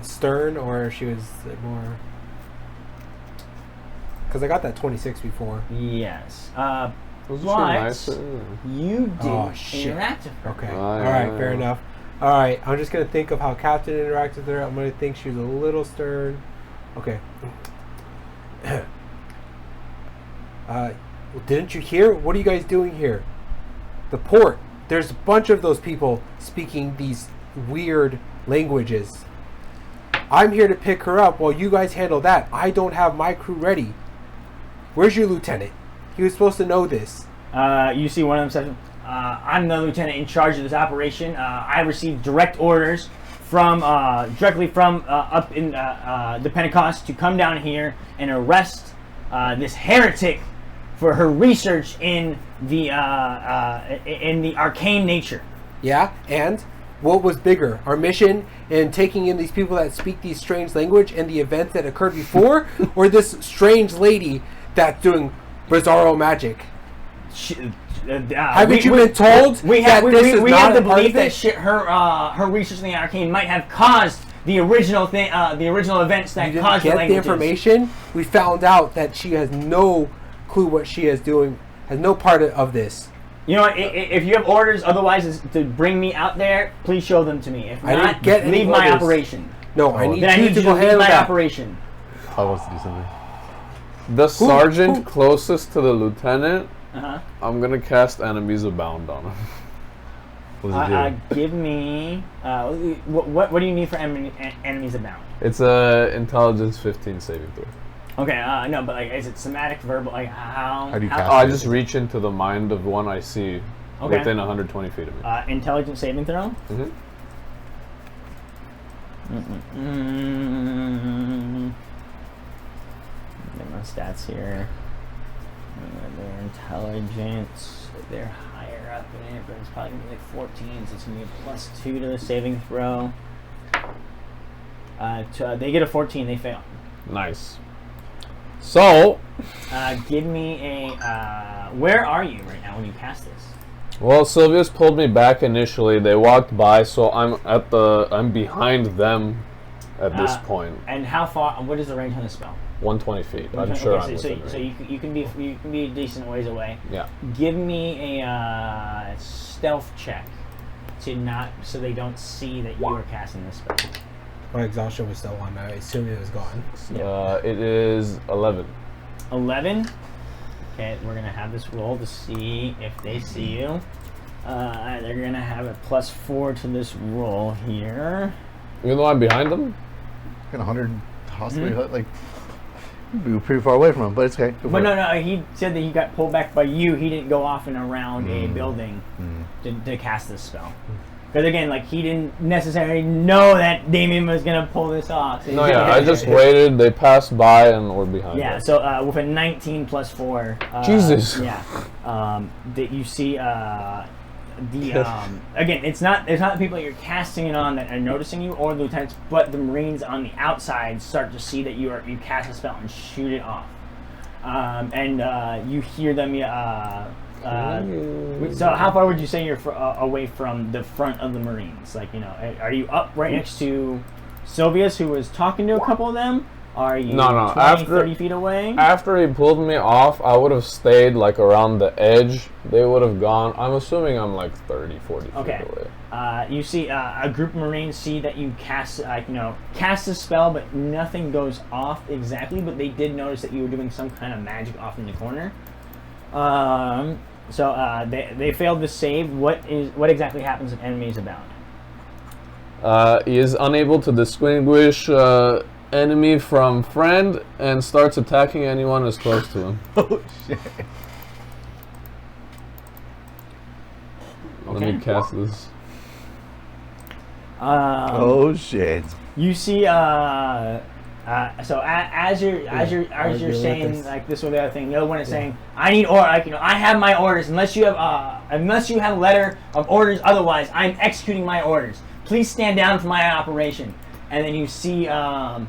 stern, or if she was more. Because I got that 26 before. Yes. Wasn't she But nicer? you didn't shit. interact with her. Okay. Oh, All yeah, right. Fair yeah. enough. All right. I'm just gonna think of how Captain interacted with her. I'm gonna think she was a little stern. Okay. Didn't you hear? What are you guys doing here? The port. There's a bunch of those people speaking these weird languages. I'm here to pick her up while you guys handle that. I don't have my crew ready. Where's your lieutenant? He was supposed to know this. You see one of them says, I'm the lieutenant in charge of this operation. I received direct orders directly from up in the Pentecost to come down here and arrest this heretic for her research in the arcane nature. Yeah, and what was bigger, our mission in taking in these people that speak these strange language and the events that occurred before, or this strange lady that's doing bizarro magic? Haven't you been told we that have, this is we not have a the part belief of it? that her research in the arcane might have caused the original thing, the original events that You didn't caused get the the languages. information. We found out that she has no clue what she is doing, has no part of this. You know what? If you have orders, otherwise, is to bring me out there, please show them to me. If I not, didn't get any leave my orders. operation. No, I need Then I you need to you go to leave handle my that. operation. I wants to do something. The sergeant who- closest to the lieutenant, Uh-huh. I'm gonna cast Enemies Abound on him. What does it do? Give me what do you need for enemies abound? It's a intelligence 15 saving throw. Okay, no, but like, is it somatic, verbal? Like, how do you Oh, cast I it? just reach into the mind of one I see Okay. within 120 feet of me. Intelligence saving throw? hmm Get my stats here. Their intelligence, they're higher up in it, but it's probably gonna be like 14, so it's gonna be a +2 to the saving throw. They get a 14, they fail. Nice. So, Give me a. Where are you right now when you cast this? well, Sylvius pulled me back initially. They walked by, so I'm behind them at this point. And how far? What is the range on the spell? 120 feet. I'm Okay, sure so, I'm so, within so range. you can be a decent ways away. Yeah. Give me a stealth check to not so they don't see that you are casting this spell. My exhaustion was still on. I assumed it was gone. It is 11. 11. Okay, we're gonna have this roll to see if they see you. They're gonna have a +4 to this roll here. Even though I'm behind them? Got 100, possibly, like, we were pretty far away from him, but it's okay. Go for But it. no, he said that he got pulled back by you. He didn't go off and around a building to cast this spell. Because again, like, he didn't necessarily know that Damien was gonna pull this off. So No, yeah, I just waited. They passed by and were behind Yeah, us. so with a 19 +4. Jesus. Yeah. That you see again, it's not the people that you're casting it on that are noticing you or the lieutenants, but the Marines on the outside start to see that you cast a spell and shoot it off. And you hear them. So how far would you say you're away from the front of the Marines? Like, are you up right next to Sylvius, who was talking to a couple of them? Are you No, 20, 30 feet away? After he pulled me off, I would have stayed like around the edge. They would have gone. I'm assuming I'm like 30, 40 feet Okay. away. You see a group of Marines see that you cast a spell, but nothing goes off exactly. But they did notice that you were doing some kind of magic off in the corner. So they failed to save. What exactly happens if enemies abound? He is unable to distinguish enemy from friend and starts attacking anyone as close to him. Oh, shit. Let me cast this. Oh, shit. You see, so as you're saying like this or the other thing, the other one is saying, I need I have my orders. Unless you have a letter of orders, otherwise I'm executing my orders. Please stand down for my operation. And then you see the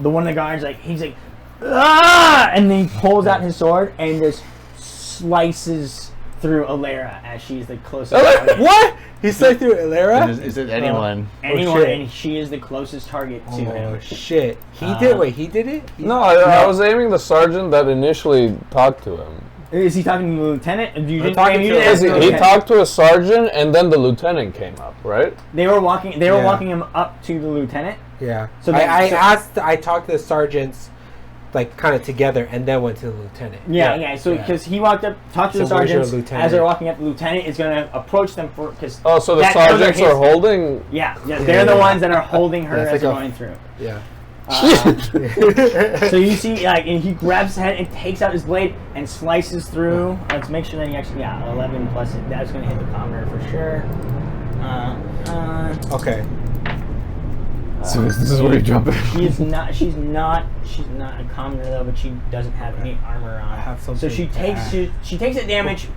one of the guards, like, he's like, ah! And then he pulls out his sword and just slices through Alara as she's the closest target. What? He sliced through Ilera? Is it anyone? Anyone, shit. and she is the closest target to him. Oh shit! He did. Wait, he did it? No, I was aiming the sergeant that initially talked to him. Is he talking to the lieutenant? You didn't, talking you to didn't him. ask the He lieutenant. talked to a sergeant, and then the lieutenant came up, right? They were walking. They were Yeah. walking him up to the lieutenant. Yeah. So So then- I talked to the sergeants, like kind of together, and then went to the lieutenant. Yeah. So because he walked up, talked to the So where's your sergeants. lieutenant? As they're walking up, the lieutenant is going to approach them because. Oh, so the those sergeants his- are holding. Yeah, they're the ones that are holding her That's as like they're a- going through. Yeah. So you see, like, and he grabs his head and takes out his blade and slices through. Let's make sure that he actually, 11 plus. That's going to hit the commoner for sure. Okay. So this is where you jump in. She's not a commoner though, but she doesn't have any armor on. I have So something she to takes add. she takes that damage.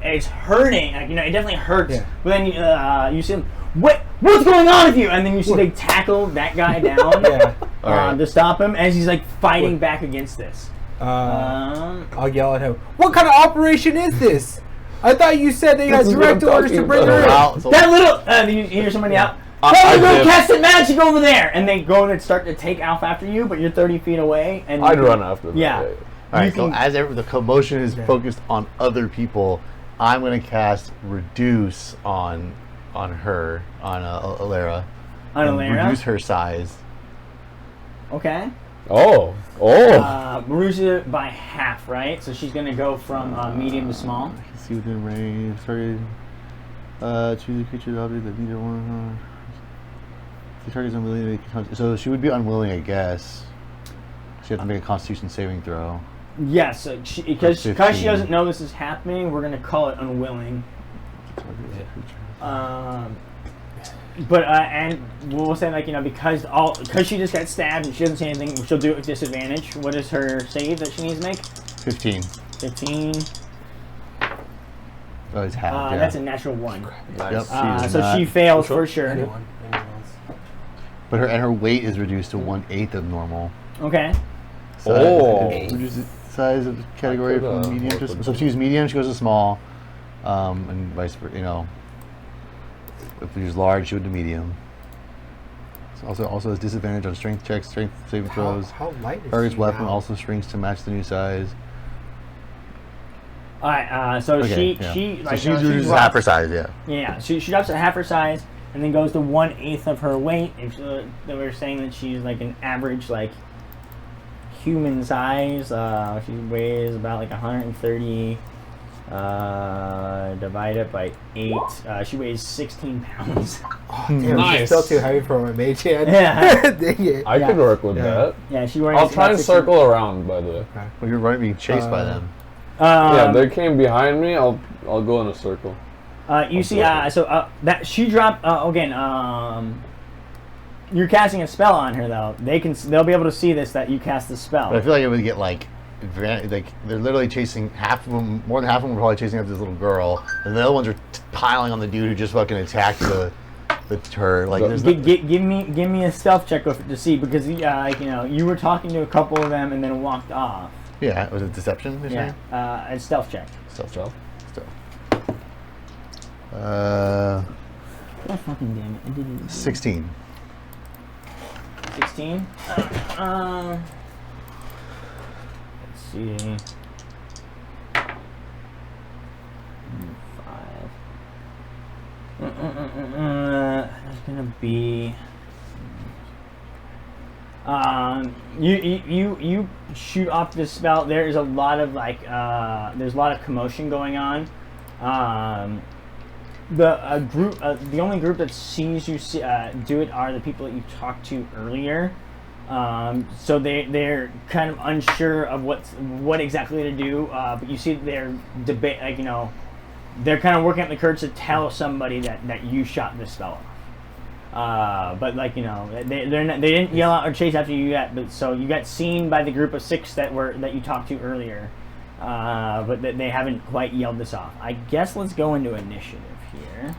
It's hurting. Like, it definitely hurts. Yeah. But then you see them. What's going on with you? And then you see they tackle that guy down Yeah. Alright. to stop him as he's like fighting back against this. I'll yell at him. What kind of operation is this? I thought you said they had This is what direct I'm orders to talking bring about. her in. Wow, so- That little you hear somebody out. I Go did. cast some magic over there, and they go and start to take off after you, but you're 30 feet away. And I'd run after them. Yeah. All right, You so can- as the commotion is Yeah. focused on other people, I'm going to cast Reduce on her, on Alara. On and Alara? Reduce her size. Okay. Oh. Reduce it by half, right? So she's gonna go from medium to small. I can see within range. Sorry. Choose a creature object that neither one. The target is unwilling to make so she would be unwilling, I guess. She have to make a Constitution saving throw. Yes, so because she 15. doesn't know this is happening, we're gonna call it unwilling. But and we'll say like because she just got stabbed and she doesn't say anything, she'll do it with disadvantage. What is her save that she needs to make? 15. 15. Oh, it's half. Yeah. That's a natural 1. Nice. Yep. So she fails for sure. Anyone else? But her weight is reduced to 1/8 of normal. Okay. Oh. Reduce the size of the category could, from medium work to with so if she uses medium, she goes to small, and vice versa. If we use large, she would do medium. So also has disadvantage on strength checks, strength saving throws. How light is Target's she weapon now? also shrinks to match the new size. All right. So Okay, she so like she she reduces drops- half her size. Yeah. Yeah, she drops to half her size and then goes to 1/8 of her weight. If they were saying that she's like an average like human size. She weighs about like 130. Divide it by 8. She weighs 16 pounds. Oh, damn, Nice. it's still too heavy for my mage hand. Yeah. Dang it. I Yeah. could work with Yeah. that. Yeah, she weighs. I'll try about and 16. circle around, by the way. Well, you're right, being chased by them. Yeah, they came behind me. I'll go in a circle. You see, that she dropped again. You're casting a spell on her though. They'll be able to see this that you cast the spell. But I feel like it would get like they're literally chasing half of them. More than half of them are probably chasing after this little girl, and the other ones are piling on the dude who just fucking attacked her. Like, there's Give me a stealth check to see because you were talking to a couple of them and then walked off. yeah, was it deception? You're Yeah, saying? a stealth check. So, God fucking damn it! I didn't. 16. 16. Let's see. 5. That's gonna be. You shoot off this spell. There is a lot of there's a lot of commotion going on. The only group that sees you do it are the people that you talked to earlier. So they're kind of unsure of what exactly to do. But you see they're debate they're kind of working up the courage to tell somebody that you shot this spell off. But they didn't yell out or chase after you yet. But so you got seen by the group of 6 that you talked to earlier. But they haven't quite yelled this off. I guess let's go into initiative here.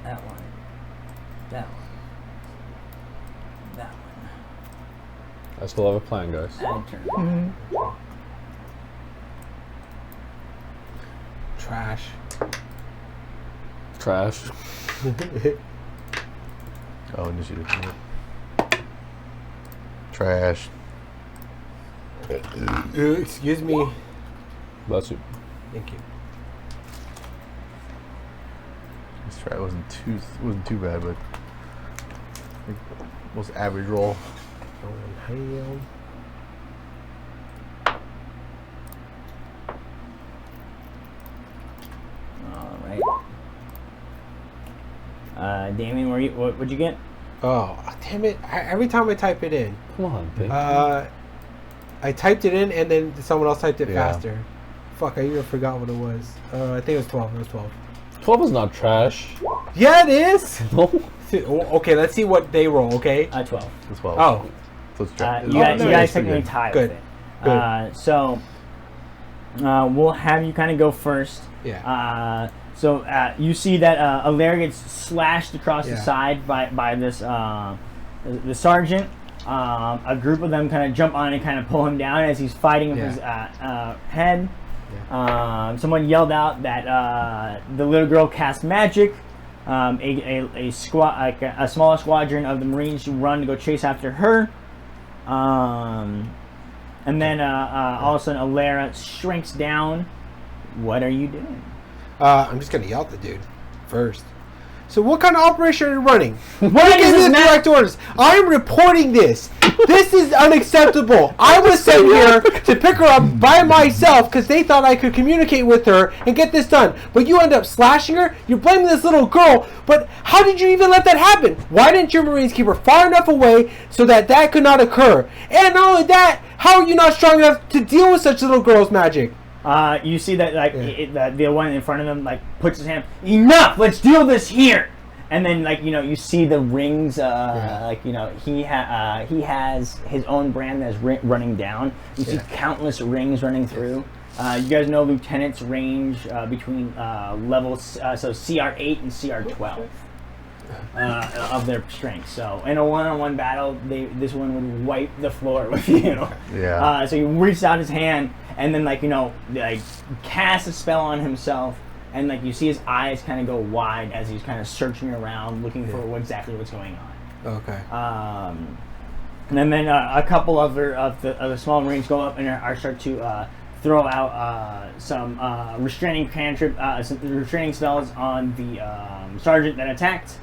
That one. That one. That one. I still have a plan, guys. End turn. Trash. Trash. Oh, initiative. Trash. Excuse me. Bless you. Thank you. This try wasn't too bad, but I think most average roll. Hail. All right. Damien, what'd you get? Oh, damn it. Every time I type it in, Come on, baby. I typed it in and then someone else typed it Yeah. faster. Fuck, I even forgot what it was. I think it was 12. It was 12. 12 is not trash. Yeah, it is. No. Okay, let's see what they roll, okay? 12. As well. Oh, So it's trash. You guys no, technically pretty good. tie Good. with it. Good. So we'll have you kind of go first. yeah. So you see that Alaire gets slashed across the Yeah. side by this the sergeant. A group of them kind of jump on and kind of pull him down as he's fighting with his head. Yeah. Someone yelled out that the little girl cast magic. A smaller squadron of the Marines run to go chase after her. And then all of a sudden Alaire shrinks down. What are you doing? I'm just gonna yell at the dude first. So what kind of operation are you running? What What is is this the ma- direct orders? I'm reporting this. This is unacceptable. I was sent here to pick her up by myself because they thought I could communicate with her and get this done. But you end up slashing her. You're blaming this little girl. But how did you even let that happen? Why didn't your Marines keep her far enough away so that that could not occur? And not only that, how are you not strong enough to deal with such little girl's magic? You see that like the one in front of him like puts his hand. Enough. Let's deal this here. And then, like, you know, you see the rings, like, you know, he has his own brand that's running down. You see countless rings running through. You guys know lieutenants range between levels, so CR8 and CR12 of their strength. So in a one-on-one battle, this one would wipe the floor with you. Yeah. So he reaches out his hand and then, like, you know, like casts a spell on himself. And like you see his eyes kind of go wide as he's kind of searching around, looking for exactly what's going on. Okay. And then a couple of the small Marines go up and start to throw out some restraining spells on the sergeant that attacked,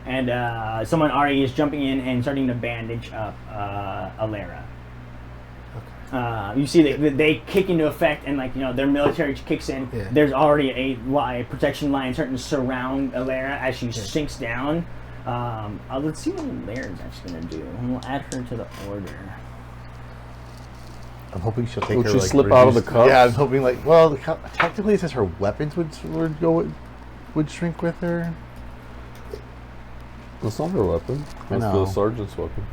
and someone already is jumping in and starting to bandage up Alara. You see they kick into effect, and like, you know, their military kicks in. Yeah. There's already a protection line starting to surround Alara as she sinks down. Let's see what Alara's actually gonna do. And we'll add her to the order. I'm hoping she'll take Would her she like slip out of the cuffs? Yeah, I'm hoping like, well, technically it says her weapons would shrink with her. That's not her weapon. That's know. the sergeant's weapon.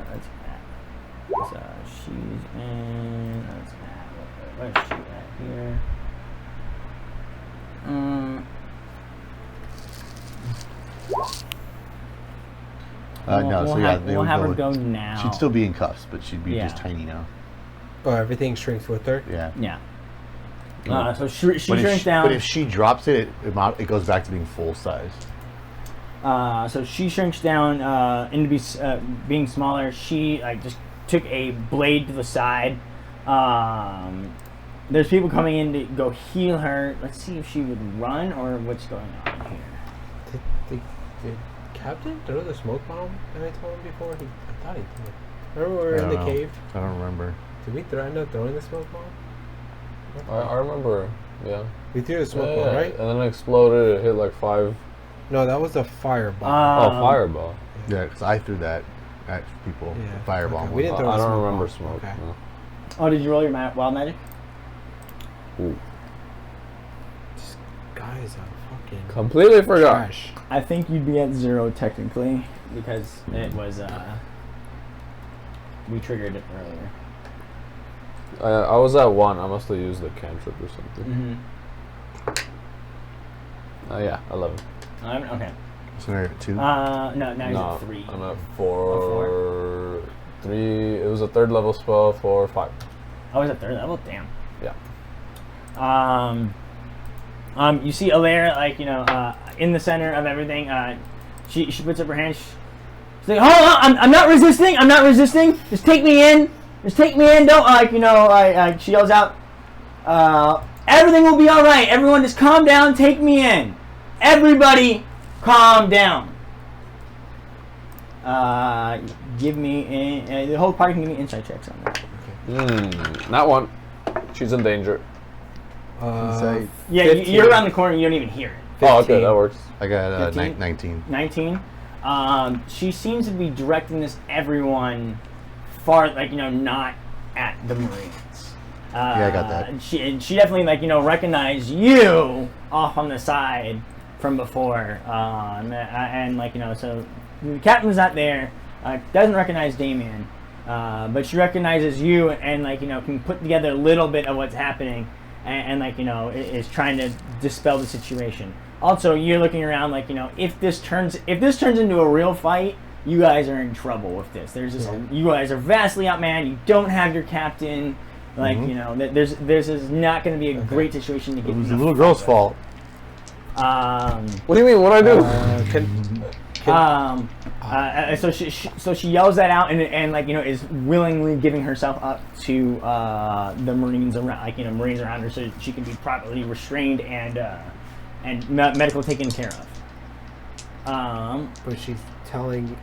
Let's add. So she's in. Let's add. Where's she at here? We'll have her go now. She'd still be in cuffs, but she'd be just Yeah. tiny now. Oh, everything shrinks with her? Yeah. Yeah. So she shrinks down. But if she drops it, it goes back to being full size. So she shrinks down into being smaller. She just took a blade to the side. There's people coming in to go heal her. Let's see if she would run or what's going on here. Did Captain throw the smoke bomb that I told him before? I thought he did. Remember we were in the cave? I don't remember. Did we end up throwing the smoke bomb? I remember, yeah. We threw the smoke bomb, right? And then it exploded. It hit like 5. No, that was a fireball. Fireball. Yeah, because I threw that at people. Yeah. Fireball. Okay, we didn't throw I a don't smoke remember bomb. smoke. Okay. No. Oh, did you roll your wild magic? Ooh. This guy's a fucking Completely forgot. trash. I think you'd be at 0 technically because it was we triggered it earlier. I was at 1. I must have used the cantrip or something. Yeah, 11. 11? Okay. So now you're at 2? No, now he's No, at 3. I'm at 4. 3. It was a 3rd level spell for 5. Oh, he's at 3rd level? Damn. Yeah. You see Alara, in the center of everything. She puts up her hand. She's like, "Hold on, I'm not resisting. I'm not resisting. Just take me in. Just take me in. Don't she yells out, everything will be all right. Everyone, just calm down. Take me in. Everybody, calm down. Give me the whole party can give me insight checks on that. Not 1. She's in danger. Insight. Yeah, 15. you're around the corner. You don't even hear it. Oh, okay, 15. that works. I got 15? 19. 19. She seems to be directing this everyone far, not at the Marines. Yeah, I got that. She definitely, recognized you off on the side from before. So the captain's not there, doesn't recognize Damien, but she recognizes you and, can put together a little bit of what's happening and is trying to dispel the situation. Also, you're looking around if this turns into a real fight, you guys are in trouble with this. You guys are vastly outmanned. You don't have your captain. This is not going to be a great situation to get. It was the little girl's fault. What do you mean? What'd I do? So she yells that out and like is willingly giving herself up to the Marines around Marines around her so she can be properly restrained and medical taken care of. But she's telling.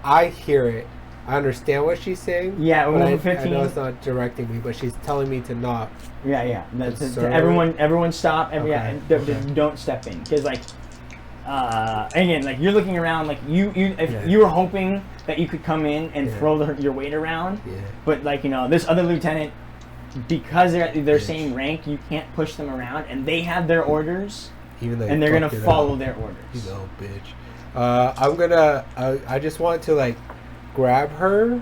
I hear it. I understand what she's saying. Yeah, but I 15. know it's not directing me, but she's telling me to not. Yeah. Everyone stop. Don't step in because again, like you're looking around, like you were hoping that you could come in and throw your weight around, but this other lieutenant, because they're at their same rank, you can't push them around, and they have their orders, even though and they're gonna follow their orders. You know, bitch. I'm gonna. I just want to grab her,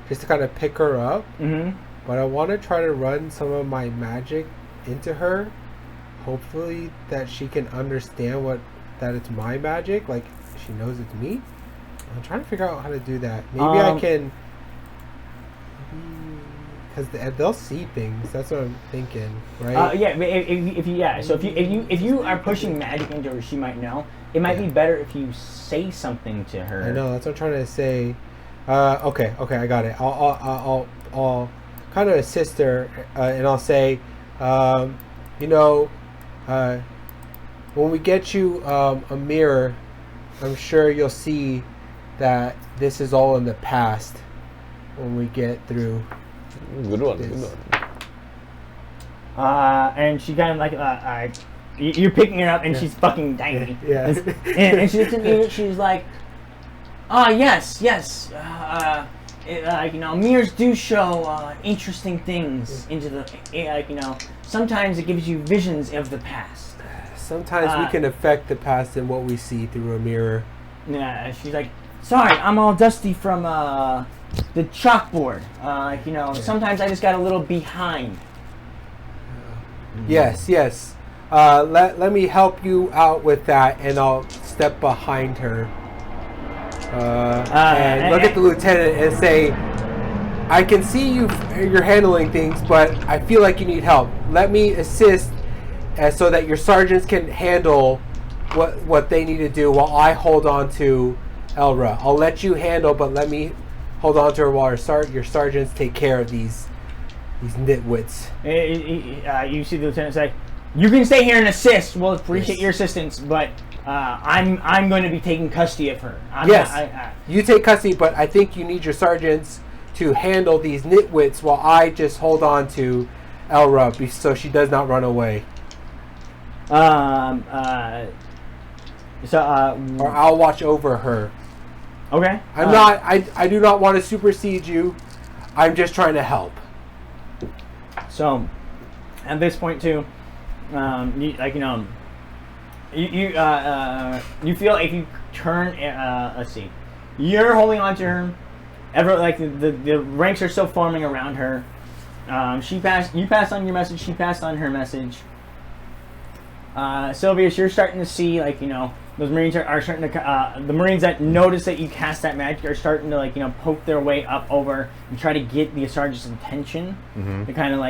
just to kind of pick her up. Mm-hmm. But I want to try to run some of my magic into her, hopefully that she can understand that it's my magic, like she knows it's me. I'm trying to figure out how to do that. Maybe I can, because they'll see things. That's what I'm thinking, right? If you are pushing magic into her, she might know. It might be better if you say something to her. I know, that's what I'm trying to say. Okay, I got it. I'll kind of assist her, and I'll say, when we get you a mirror, I'm sure you'll see that this is all in the past when we get through. Good one. And she kind of you're picking her up, and she's fucking tiny. Yeah. and she looks at me, she's like, yes. Mirrors do show interesting things into the, sometimes it gives you visions of the past. Sometimes we can affect the past in what we see through a mirror. Yeah, she's like, sorry, I'm all dusty from the chalkboard. Sometimes I just got a little behind. Yes. Let me help you out with that, and I'll step behind her. And look at the lieutenant and say, I can see you're handling things, but I feel like you need help. Let me assist so that your sergeants can handle what they need to do while I hold on to Elra. I'll let you handle, but let me hold on to her while your sergeants take care of these nitwits. You see the lieutenant say, you can stay here and assist. We'll appreciate your assistance, but I'm going to be taking custody of her. You take custody, but I think you need your sergeants to handle these nitwits while I just hold on to Elra so she does not run away. Or I'll watch over her. Okay. I do not want to supersede you. I'm just trying to help. So, at this point too, you feel like if you turn, let's see, you're holding on to her. The ranks are still forming around her. You passed on your message. She passed on her message. Sylvius, you're starting to see those Marines are starting to the Marines that notice that you cast that magic are starting to poke their way up over and try to get the sergeant's attention to kind of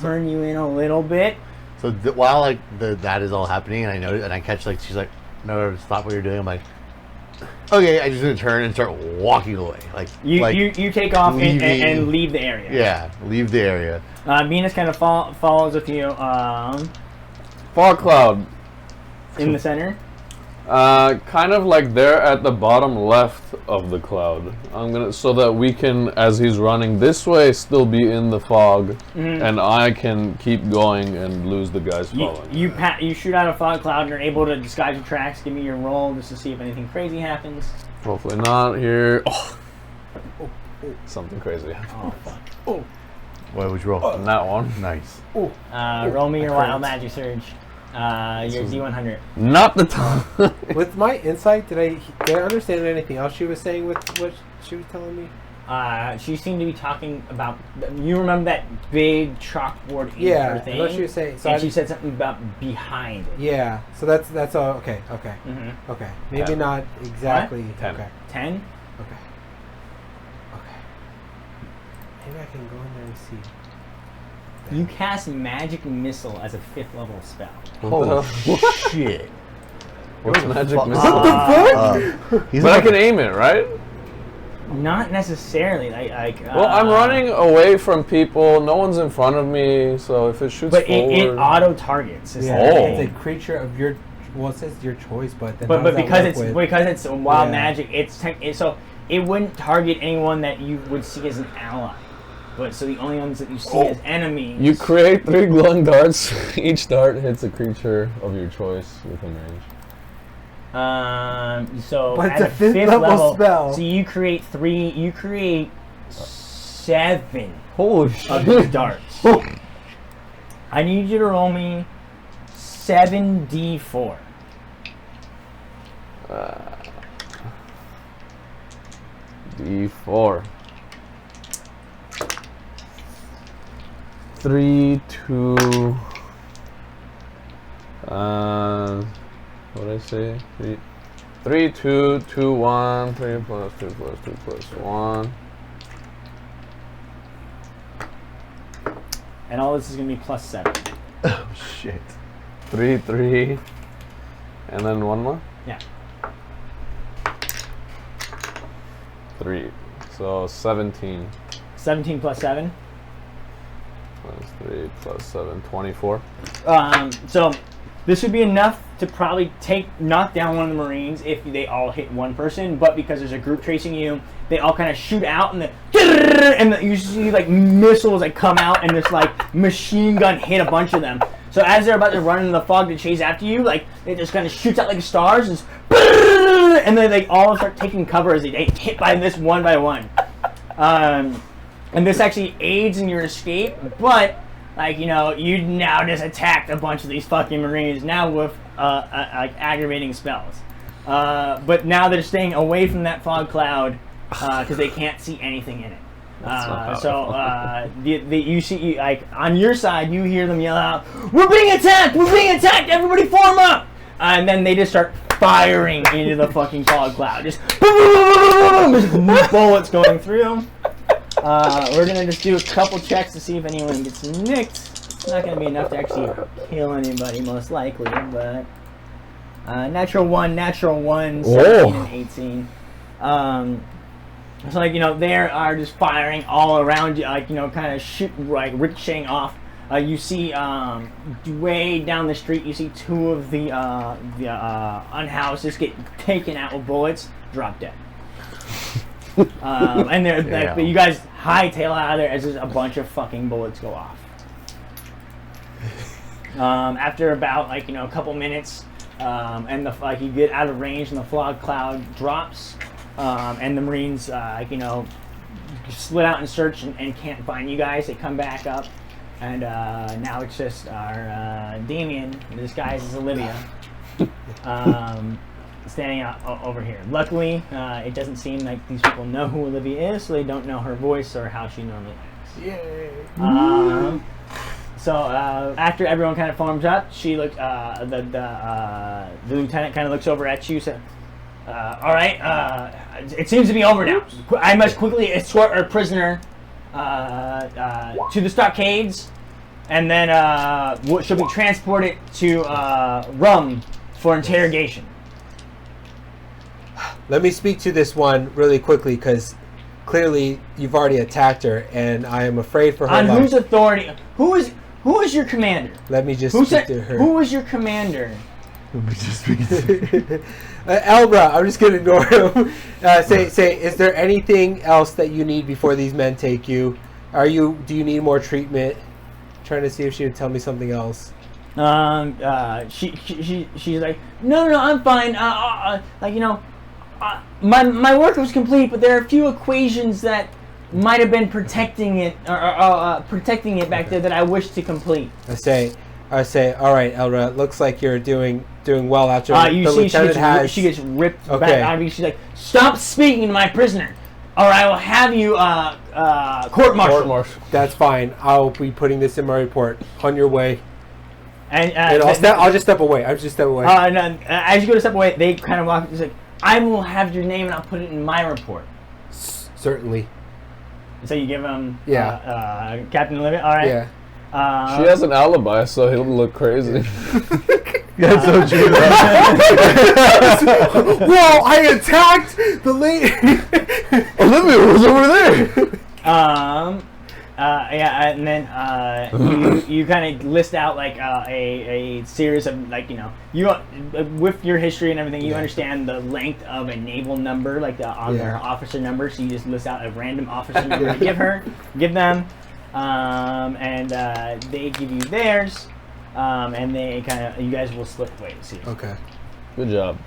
turn you in a little bit. So while that is all happening, and I know, and I catch she's like, no, stop what you're doing. I'm like, okay, I'm just gonna turn and start walking away. You take off and leave the area. Yeah, leave the area. Venus kind of follows with you. Fog cloud. In the center. Kind of like they're at the bottom left of the cloud. So that we can, as he's running this way, still be in the fog, and I can keep going and lose the guys following. You shoot out a fog cloud and are able to disguise your tracks. Give me your roll just to see if anything crazy happens. Hopefully not here. Oh. Something crazy. Oh fuck. Oh. What would you roll? On that one. Nice. Roll me your wild magic surge. Your D100. Not the time. With my insight, did I understand anything else she was saying with what she was telling me? She seemed to be talking about. You remember that big chalkboard thing? Yeah, what she was saying. So she said something about behind it. Yeah, so that's all. Okay. Okay. Maybe 10. not exactly. What? 10. Okay. 10. Okay. Maybe I can go in there and see. You cast magic missile as a 5th level spell. Holy shit! What's magic What missile? the fuck? He's But I like- can aim it, right? Not necessarily. Well, I'm running away from people. No one's in front of me, so if it shoots But forward, it auto targets. Yeah, Oh. it's a creature of your. Well, it says your choice, but then But how but does that because work it's with- because it's wild Yeah. magic, so it wouldn't target anyone that you would see as an ally. But so the only ones that you see as enemies. you create 3 glowing darts. Each dart hits a creature of your choice within range. So But at it's a fifth level spell. So you create 7 Holy of these darts. I need you to roll me 7d4. D4. 3, 2. What did I say? 3, 2, 2, 1. 3 plus 2 plus 2 plus 1. And all this is going to be +7. Oh shit. 3, 3. And then one more? Yeah. 3. So 17. 17 plus 7. Plus 3 plus 7. 24. So this would be enough to probably knock down one of the Marines if they all hit one person, but because there's a group chasing you, they all kind of shoot out and you see like missiles like come out and this like machine gun hit a bunch of them. So as they're about to run into the fog to chase after you, like it just kind of shoots out like stars and then they all start taking cover as they get hit by this one by one. And this actually aids in your escape, but like, you know, you now just attacked a bunch of these fucking Marines now with like aggravating spells. But now they're staying away from that fog cloud because they can't see anything in it. You see, like on your side, you hear them yell out, "We're being attacked! We're being attacked! Everybody form up!" And then they just start firing into the fucking fog cloud, just boom, boom, boom, boom, just bullets going through. We're gonna just do a couple checks to see if anyone gets nicked. It's not gonna be enough to actually kill anybody, most likely, but natural 1, 17 and 18. So like, you know, they are just firing all around you, like, you know, kind of like ricocheting off. You see way down the street, you see 2 of the unhoused just get taken out with bullets, drop dead. And they're like, you guys hightail out of there as just a bunch of fucking bullets go off. After about like, you know, a couple minutes, and like you get out of range and the fog cloud drops, and the Marines, like, you know, split out and search and can't find you guys. They come back up, and now it's just our Damien, disguised as Olivia, standing out over here. Luckily, it doesn't seem like these people know who Olivia is, so they don't know her voice or how she normally acts. Yay. So after everyone kind of forms up, she looks. The lieutenant kind of looks over at you. So, all right, it seems to be over now. I must quickly escort our prisoner to the stockades, and then she'll be transported to Rum for interrogation. Let me speak to this one really quickly, because clearly you've already attacked her, and I am afraid for her On life. whose authority? Who is your commander? Let me just Who speak said? to her. Who is your commander? Elbra, I'm just gonna ignore him. Say, is there anything else that you need before these men take you? Do you need more treatment? Trying to see if she would tell me something else. She's like, no, I'm fine. Like, you know, my work was complete, but there are a few equations that might have been protecting it back there that I wish to complete. I say, all right, Elra. It looks like you're doing well after You the see, lieutenant she gets ripped Okay. back out of you. She's like, stop speaking to my prisoner, or I will have you court-martialed. That's fine. I'll be putting this in my report. On your way. And I'll just step away. I'll just step away. No, as you go to step away, they kind of walk. It's like, I will have your name and I'll put it in my report. Certainly. So you give him, Yeah. Captain Olivia. All right. Yeah. She has an alibi, so he'll look crazy. That's so true. Whoa! I attacked the lady. Olivia was over there. Yeah, and then you kind of list out like a series of like you with your history and everything, you understand the length of a naval number, like their officer number. So you just list out a random officer number to give them, and they give you theirs, and they you guys will split ways here. Okay. Good job.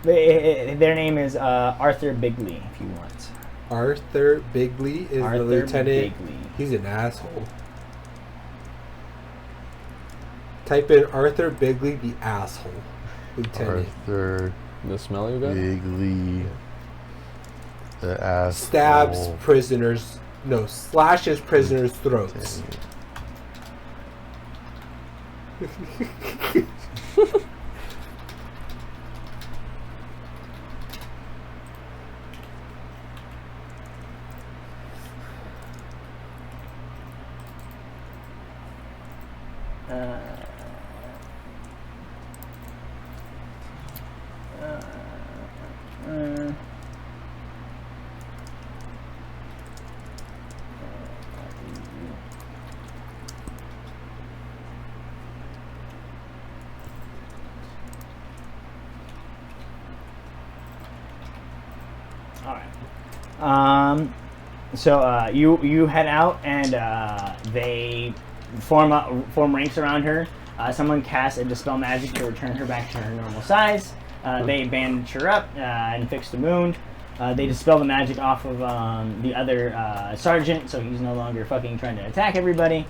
Their name is Arthur Bigley, if you want. Arthur Bigley is the lieutenant. Bigley. He's an asshole. Type in Arthur Bigley, the asshole. Lieutenant. Arthur The smell you got? Bigley. The ass. Stabs prisoners. No, slashes prisoners' throats. So you head out and they form ranks around her. Someone casts a dispel magic to return her back to her normal size. They bandage her up and fix the wound. They dispel the magic off of the other sergeant, so he's no longer fucking trying to attack everybody.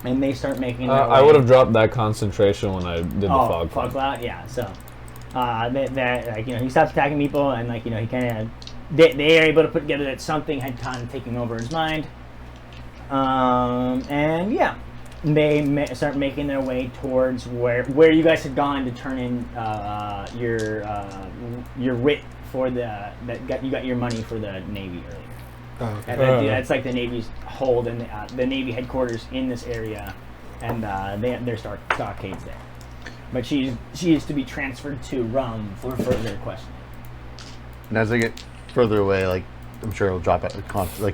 And they start making. I would have dropped that concentration when I did the fog cloud. Yeah. So he stops attacking people, and he kind of. They are able to put together that something had kind of taken over his mind, and yeah, they start making their way towards where you guys had gone to turn in your writ for you got your money for the Navy earlier. Oh, okay. That's like the Navy's hold and the Navy headquarters in this area, and their stockades there. But she is to be transferred to Rum for further questioning. And as I get further away, like I'm sure it'll drop out.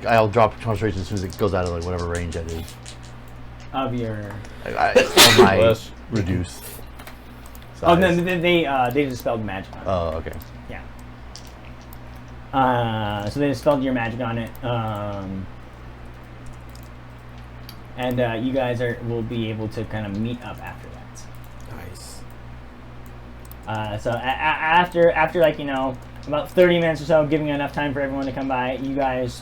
I'll drop concentration as soon as it goes out of whatever range that is. Of your. Of my reduced. Size. Oh, no, they dispelled magic on it. Oh, okay. Yeah. So they dispelled your magic on it, and you guys will be able to kind of meet up after that. Nice. So after about 30 minutes or so, giving enough time for everyone to come by, you guys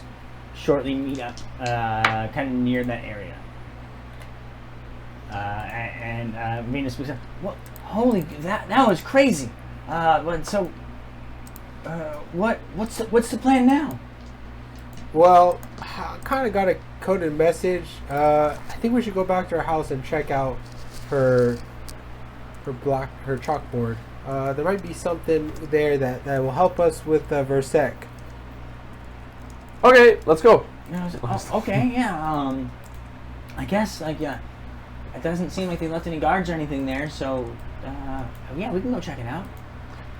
shortly meet up, kind of near that area. And Venus was like, "What? Holy, that was crazy. What's the plan now?" Well, I kind of got a coded message. I think we should go back to her house and check out her chalkboard. There might be something there that will help us with Versec. Okay, let's go. Okay, yeah. I guess it doesn't seem like they left any guards or anything there, so yeah, we can go check it out.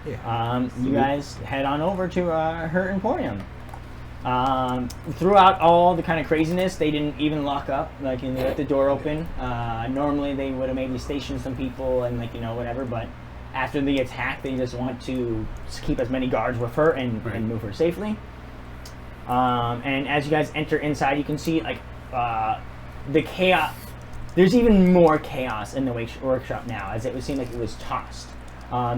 Yeah. You guys head on over to her emporium. Throughout all the kind of craziness, they didn't even lock up. They left the door open. Normally, they would have maybe stationed some people and whatever, but after the attack, they just want to keep as many guards with her and move her safely. And as you guys enter inside, you can see the chaos. There's even more chaos in the workshop now, as it would seem like it was tossed.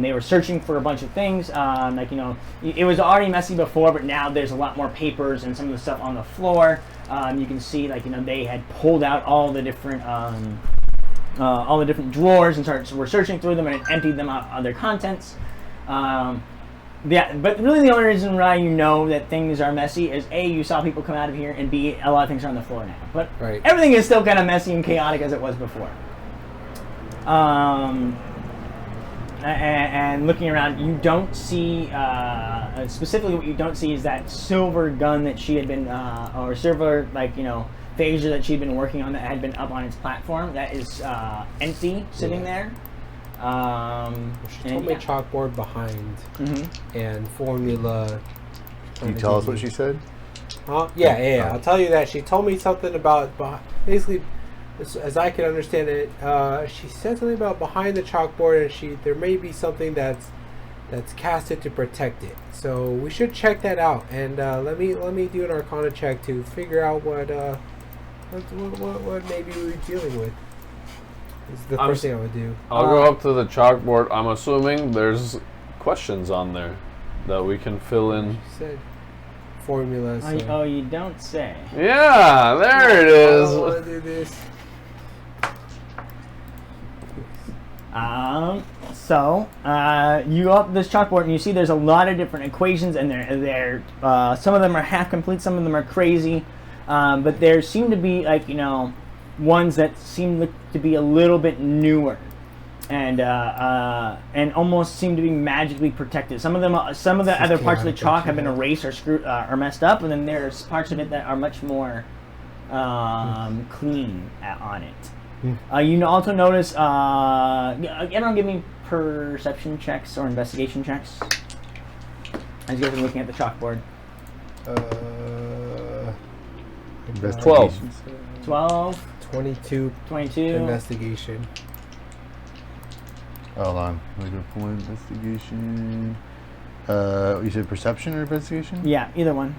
They were searching for a bunch of things. It was already messy before, but now there's a lot more papers and some of the stuff on the floor. You can see, they had pulled out all the different drawers and were searching through them and emptied them out of their contents. Yeah, but really the only reason why you know that things are messy is A, you saw people come out of here, and B, a lot of things are on the floor now. But everything is still kind of messy and chaotic as it was before. and looking around, you don't see specifically what you don't see is that silver gun that she had been or silver phaser that she'd been working on that had been up on its platform. That is empty, sitting there. She told me chalkboard behind and formula. Can you tell us what she said? Yeah. I'll tell you that she told me something about basically, as I can understand it, she said something about behind the chalkboard, and there may be something that's casted to protect it. So we should check that out, and let me do an Arcana check to figure out what maybe we're dealing with. This is the first thing I would do. I'll go up to the chalkboard. I'm assuming there's questions on there that we can fill in. She said formula. So. Oh, you don't say. Yeah, there it is. I want to do this. You go up this chalkboard and you see there's a lot of different equations, and they're some of them are half complete, some of them are crazy, but there seem to be ones that seem to be a little bit newer, and almost seem to be magically protected. Some of the other parts of the chalk have been erased or screwed or messed up, and then there's parts of it that are much more clean on it. You also notice, everyone give me perception checks or investigation checks as you guys are looking at the chalkboard. 12. 12. 22. 22. Investigation. Hold on. Let me go pull investigation. You said perception or investigation? Yeah, either one.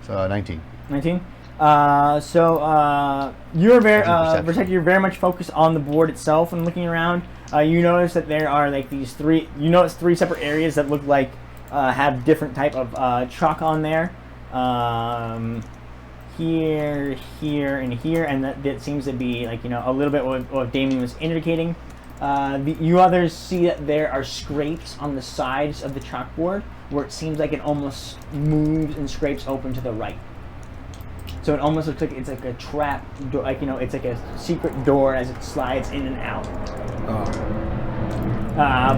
So 19. 19. You're very much focused on the board itself and looking around. You notice that there are these three. You notice 3 separate areas that look like have different type of chalk on there. Here, and here, and that seems to be a little bit what Damien was indicating. You others see that there are scrapes on the sides of the chalkboard where it seems like it almost moves and scrapes open to the right. So it almost looks like it's like a trap door, it's like a secret door as it slides in and out.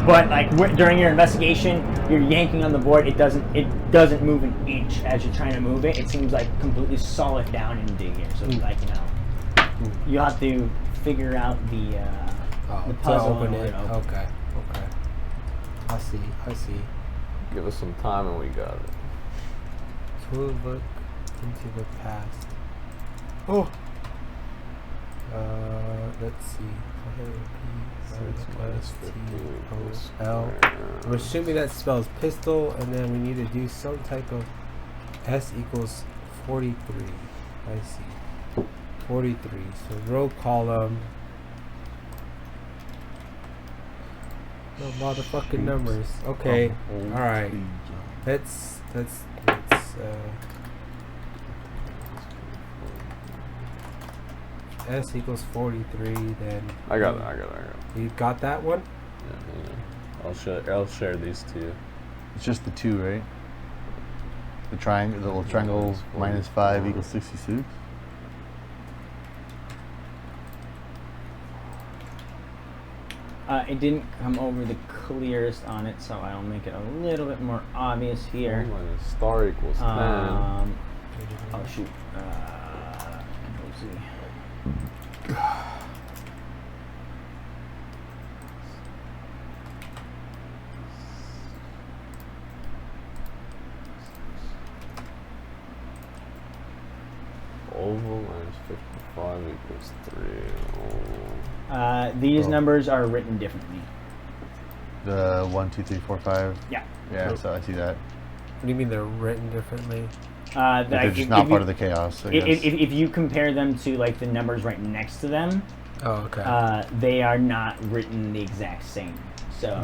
But during your investigation, you're yanking on the board. It doesn't move an inch as you're trying to move it. It seems like completely solid down into here. So you have to figure out the puzzle. Open it. Okay. I see. Give us some time and we got it. So look into the past. Oh. Let's see. 6 minus 15 L. I'm assuming that spells pistol, and then we need to do some type of S equals 43. I see. 43. So row column. A lot of fucking numbers. Okay. All right. Let's S equals 43. Then I got it. You got that one? Yeah. I'll share these to you. It's just the 2, right? The little triangle minus 5 equals 66. It didn't come over the clearest on it, so I'll make it a little bit more obvious here. 4 minus star equals 10. Oh shoot. Let's see. Oval minus 55 equals 3. These numbers are written differently. The 1, 2, 3, 4, 5. Yeah. Yeah, so I see that. What do you mean they're written differently? They're just not part of the chaos. If you compare them to the numbers right next to them, okay. They are not written the exact same. So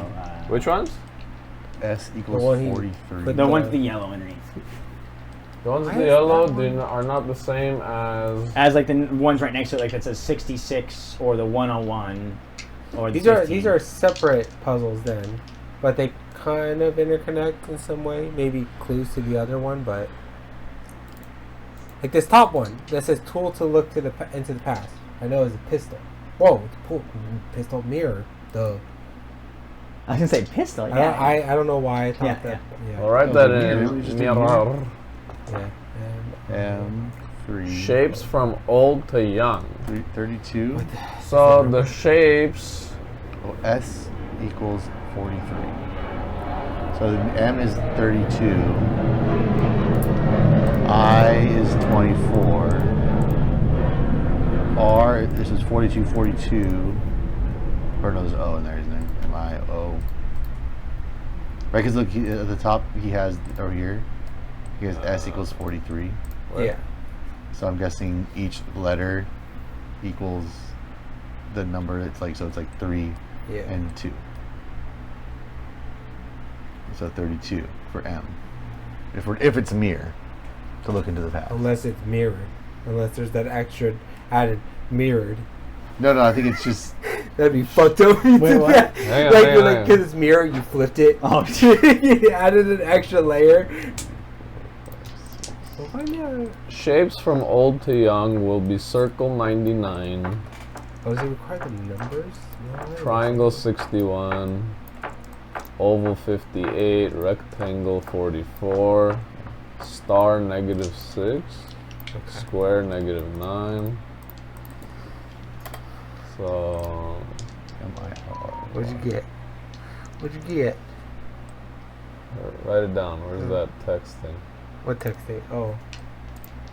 Which ones? S equals The one he 43. the ones with the yellow underneath, The ones with the yellow are not the same as the ones right next to it, that says 66 or the 101 or the these are separate puzzles then, but they kind of interconnect in some way. Maybe clues to the other one, but this top one that says tool to look to into the past. I know it's a pistol. Whoa, it's a pistol mirror. Duh. I was gonna say pistol. I Yeah. don't know why I thought Yeah, that. Yeah. I'll write Oh, that mirror, in. we just did Mirror. Yeah. M3. Shapes from old to young. 32. What So the shapes. Oh, S equals 43. So the M is 32. I is 24. R, this is 42, 42. Or no, there's O in there, isn't there? M-I-O. Right, because look, at the top, he has, over here, he has S equals 43. Yeah. So I'm guessing each letter equals the number. It's like, so it's like 3 Yeah. and 2. So 32 for M. If it's mirror, to look into the past. Unless it's mirrored. Unless there's that extra added mirrored. No, I think it's just. That'd be fucked up. Wait, what? Hang on, like, hang on, like, hang on. cause it's mirror, you flipped it. Oh, You added an extra layer. Well, why not? Shapes from old to young will be circle 99, Oh, does it require the numbers? No, triangle 61, oval 58, rectangle 44, star -6, Okay. square -9. So M-I-R. What'd you get? What'd you get? write it down. Where's that text thing? What text thing? Oh.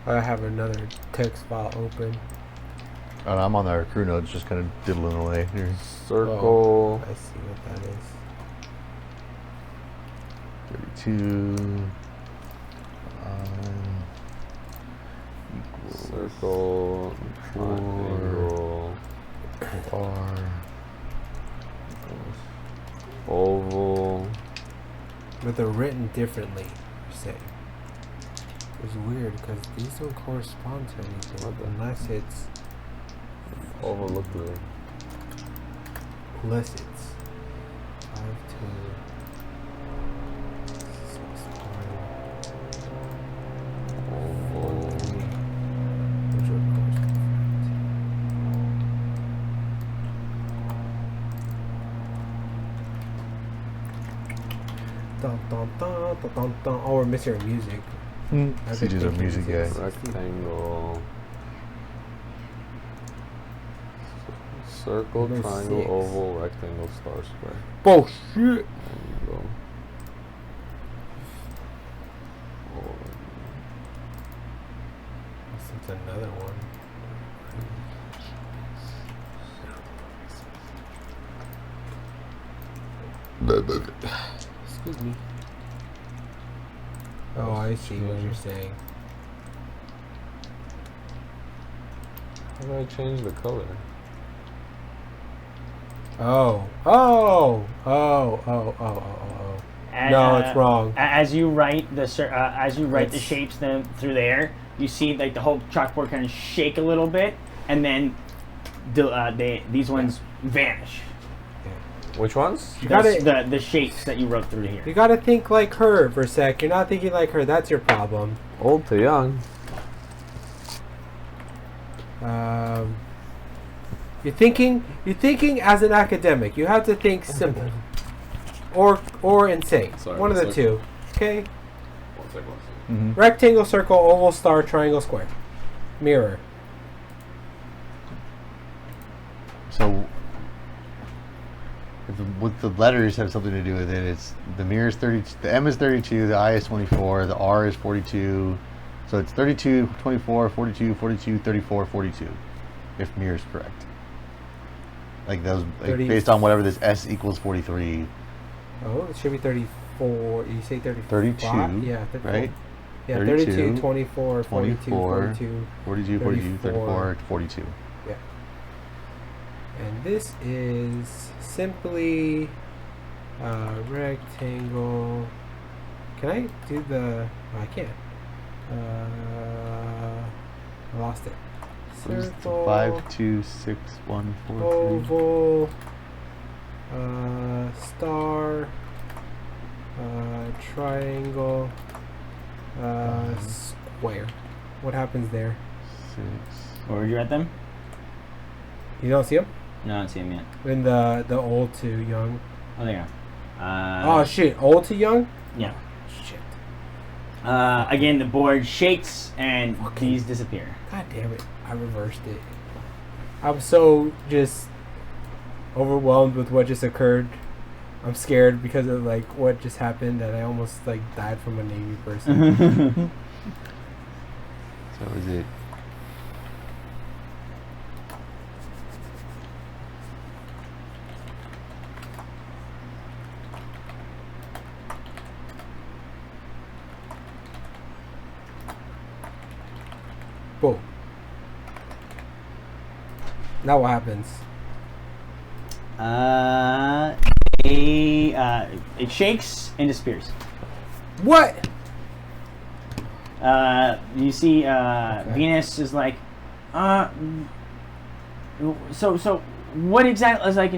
I have another text file open. Oh, I'm on our crew notes, just kind of diddling away here. Circle. I see what that is. 32. Equals Circle. Triangle. R. Oval. But they're written differently, you're saying. It's weird because these don't correspond to anything What the- unless it's Oval look good. unless it's 5 2 6 Oval. which would correspond. Dun, dun, dun, dun, dun, dun. Oh, we're missing our music. I've been CJ's a thinking music guy. since- Rectangle. Circle, Number triangle, 6. oval, rectangle, star, square. Bullshit! Triangle. This is another one. Excuse me. Oh, I see what you're saying. How do I change the color? Oh. Oh. Oh. Oh. Oh. Oh. Oh. And, No, it's wrong. As you write the the It's- shapes through there, you see like the whole chalkboard kind of shake a little bit, and then these ones vanish. Which ones? You gotta, The shapes that you wrote through here. you gotta think like her for a sec. You're not thinking like her. That's your problem. Old to young. You're thinking as an academic. You have to think simple, or insane. Sorry, one of one the sec. two. Okay. One second. Mm-hmm. Rectangle, circle, oval, star, triangle, square, mirror. So, if what the letters have something to do with it, it's the mirror is 30, the M is 32, the I is 24, the R is 42. So it's 32, 24, 42, 42, 34, 42. If mirror is correct. Like those, like 30 based on whatever this S equals 43. Oh, it should be 34. You say 34? 32, Yeah, 34. right? Yeah, 32, 32, 24, 42, 24, 42. 42, 42, 34, 42. Yeah. And this is simply rectangle. Can I do the... Oh, I can't. I lost it. Circle. 5, 2, 6, 1, 4, 3. Oval. Star. Triangle. Square. What happens there? 6. Where you at them? You don't see them? No, I don't see them yet. In the old to young. Oh, there you Oh shit! Old to young? Yeah. Shit! Again, the board shakes and these disappear. God damn it! I reversed it. I'm so just overwhelmed with what just occurred. I'm scared because of like what just happened that I almost like died from a Navy person. So is it? Boom. Now what happens? It shakes and disappears. What? You see, Okay. Venus is like, so what exactly is like,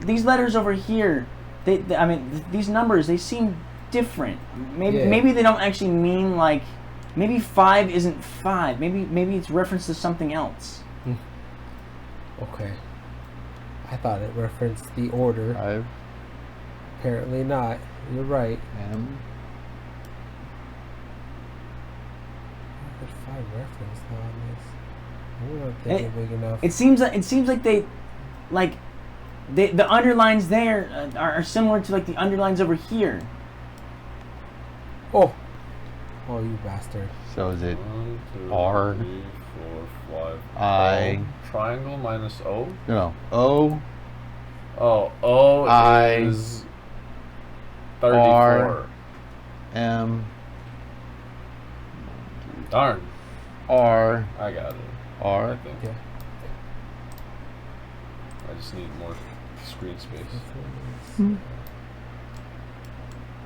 these letters over here, I mean, these numbers, they seem different. Maybe Yeah. maybe they don't actually mean like, maybe 5 isn't 5. Maybe it's reference to something else. Okay. I thought it referenced the order. 5 Apparently not. You're right. M. What 5 reference on this? I'm not thinking big enough. It seems like the underlines there are similar to like the underlines over here. Oh, you bastard. So is it 1, 2, R. 3, 4, 5. I? O. Triangle minus O. No. O. Oh, O I. is 34. R. M. Darn. R. I got it. I R. think. Yeah. I just need more screen space.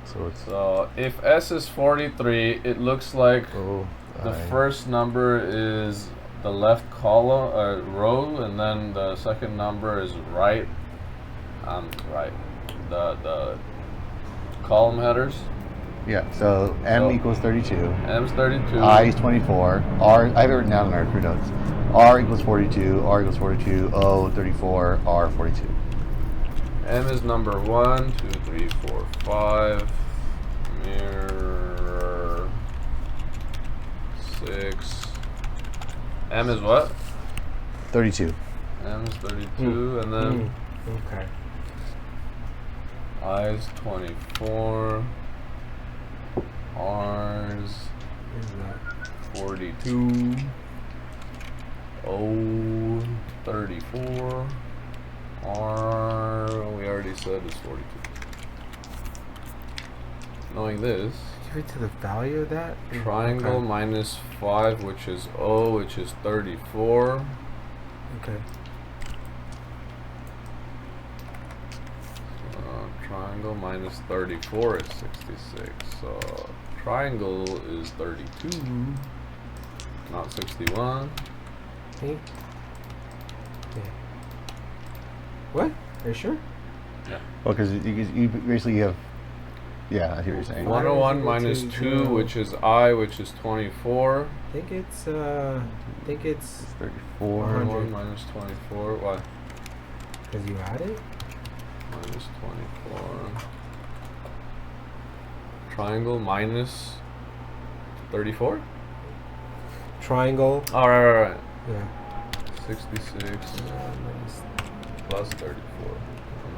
So it's So if S is 43, it looks like O. the I. first number is the left column row, and then the second number is right. The column headers. Yeah. So M So- equals 32. M's 32. I is 24. R. I have it written down in our crew notes. R equals 42. R equals 42. O 34. R 42. M is number 1, 2, 3, 4, 5. Mirror 6. M is what? 32. M is 32, and then Okay. I is 24. R's Where's that? 42. O 34. R we already said is 42. Knowing this, Give it to the value of that? triangle Okay. minus 5, which is O, which is 34. Okay. Triangle minus 34 is 66. So triangle is 32, not 61. Hey. Yeah. What? Are you sure? Well, because you basically have. Yeah, I hear what you're saying. 101 Why is it minus 2, 2, which is I, which is 24. I think it's It's 34. 101 minus 24. Why? because you had it. Minus 24. Triangle minus 34? Triangle. Oh, right. Yeah. 66 plus 34.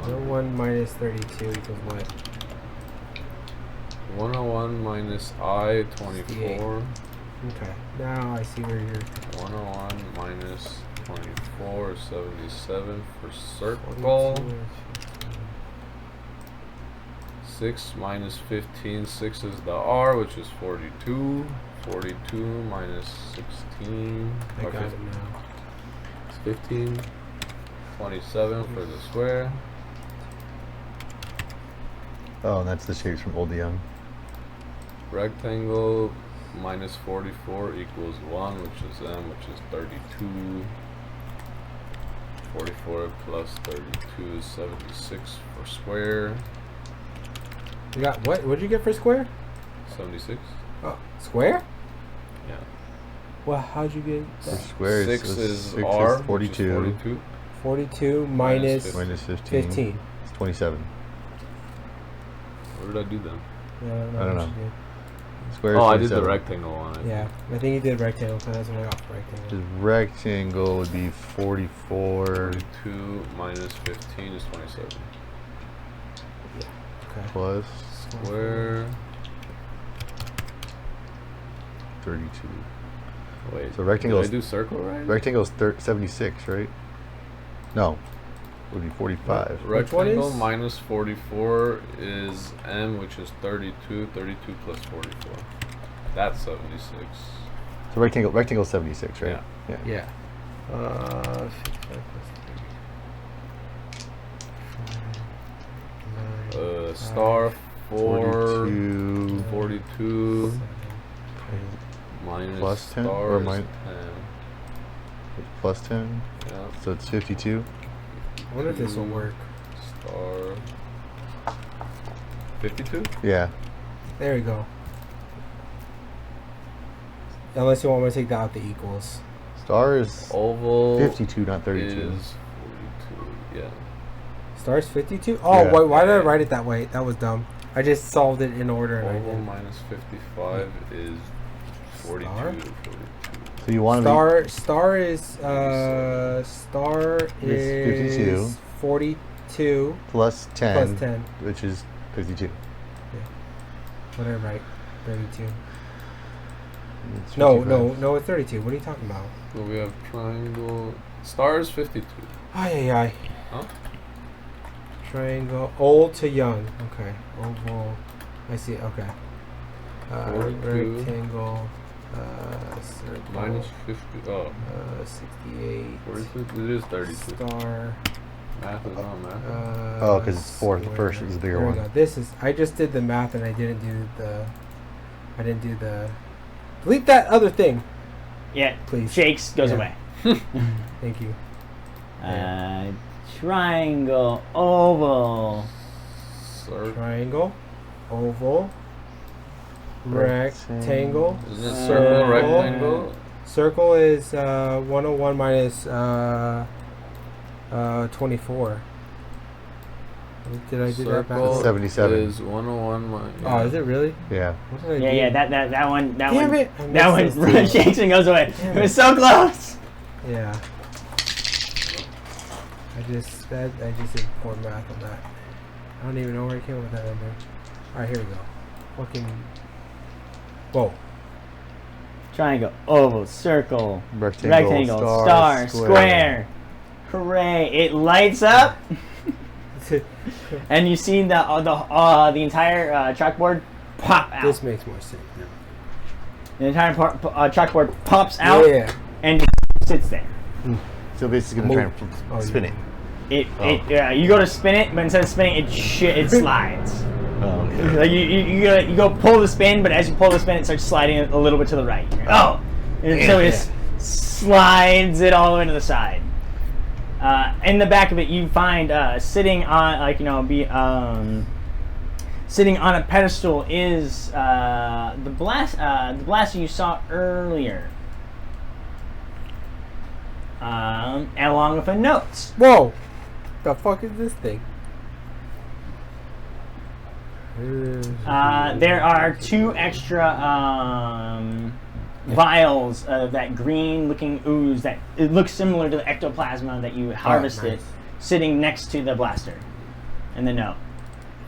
101 minus 32 equals what? 101 minus I, 24. Okay. Now I see where you're. 101 minus 24 is 77 for circle. 6 minus 15. 6 is the R, which is 42. 42 minus 16. I or got it now. It's 15. 27 for the square. Oh, and that's the shapes from old to young. Rectangle minus 44 equals 1, which is M, which is 32. 44 plus 32 is 76 for square. You got what? What'd you get for square? 76? Oh, square? Yeah. Well, how'd you get For that? square 6 is six R, is which is 42. 42. 42 minus Minus 15. 15. It's 27. What did I do then? Yeah, I don't what know. you Square is Oh, I did the 27. rectangle one. did. Yeah, I think you did rectangle, so that's what I got for rectangle. The rectangle would be 44. 42 minus 15 is 27. Okay. Plus Square. 32. Wait. So rectangle Did is- I do circle right? Rectangle is 76, right? No. It would be 45. Which one Rectangle is? minus 44 is M, which is 32. 32 plus 44. That's 76. So rectangle is 76, right? Yeah. Yeah. 55 plus 3. Star 4. 42 42 minus Plus 10 star or is min- 10. plus 10. Yeah. So it's 52. I wonder if this will work. Star 52? Yeah. There we go. Unless you want me to take that out the equals. Star is Oval 52, not 32. is 42. Yeah. Stars 52? Oh, Yeah. why did I write it that way? That was dumb. I just solved it in order and I Oval didn't. minus 55 is 42. Star? 42. So you want to Star is 52. 42 plus 10, plus 10. which is 52. What did I write? 32. It's No, 55. it's 32. What are you talking about? So we have triangle. Star is 52. Ay. Huh? Triangle. Old to young. Okay. Oval. I see. Okay. 42. Rectangle. Circle. Minus 50. Oh. 68. 42. It is 32. Star. Math is not math. Oh, 'cause it's four. The square. first is the bigger There we one. go. This is. I just did the math and I didn't do the. Delete that other thing, Yeah. please. Shakes goes Yeah. away. Thank you. Triangle, oval, Circle. Triangle, oval, rectangle. Isn't it Circle. circle, rectangle? Circle is 101 minus 24. Did I do that Circle backwards? 77. is 101 minus. Oh, is it really? Yeah. What did I do? Yeah, that one, that Damn one, it! I that missed one those two. shakes and goes away. Damn It was it. so close. Yeah. I just did poor math on that. I don't even know where I came up with that number. Alright, here we go. Fucking. Whoa. Triangle, oval, circle, Rectangle, star, square. Hooray! It lights up, and you see the entire chalkboard pop out. This makes more sense now. The entire chalkboard pops out Yeah. and sits there. So basically going to try and Oh, spin yeah. it. You go to spin it, but instead of spinning it, it slides. Oh, okay. Like you go pull the spin, but as you pull the spin, it starts sliding a little bit to the right. Oh, and so it just slides it all the way to the side. In the back of it, you find sitting on sitting on a pedestal is the blaster you saw earlier, along with a note. Whoa! The fuck is this thing? There are 2 extra vials of that green-looking ooze that it looks similar to the ectoplasma that you harvested, nice. sitting next to the blaster, and the note.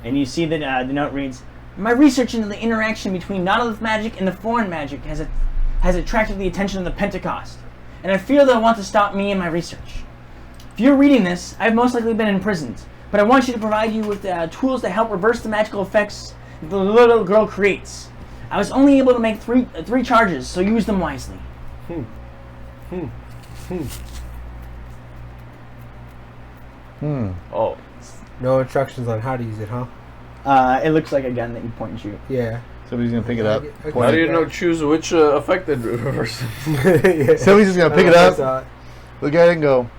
And you see that the note reads, "My research into the interaction between Nautilus magic and the foreign magic has attracted the attention of the Pentecost, and I fear they'll want to stop me in my research. If you're reading this, I've most likely been imprisoned, but I want you to provide you with tools to help reverse the magical effects that the little girl creates. I was only able to make three charges, so use them wisely." Oh. No instructions on how to use it, huh? It looks like a gun that you point and shoot. Yeah. Somebody's going to pick it up. Okay. How do you know choose which affected reverse? Yeah. Somebody's just going to pick it I up, saw it. look at it and go,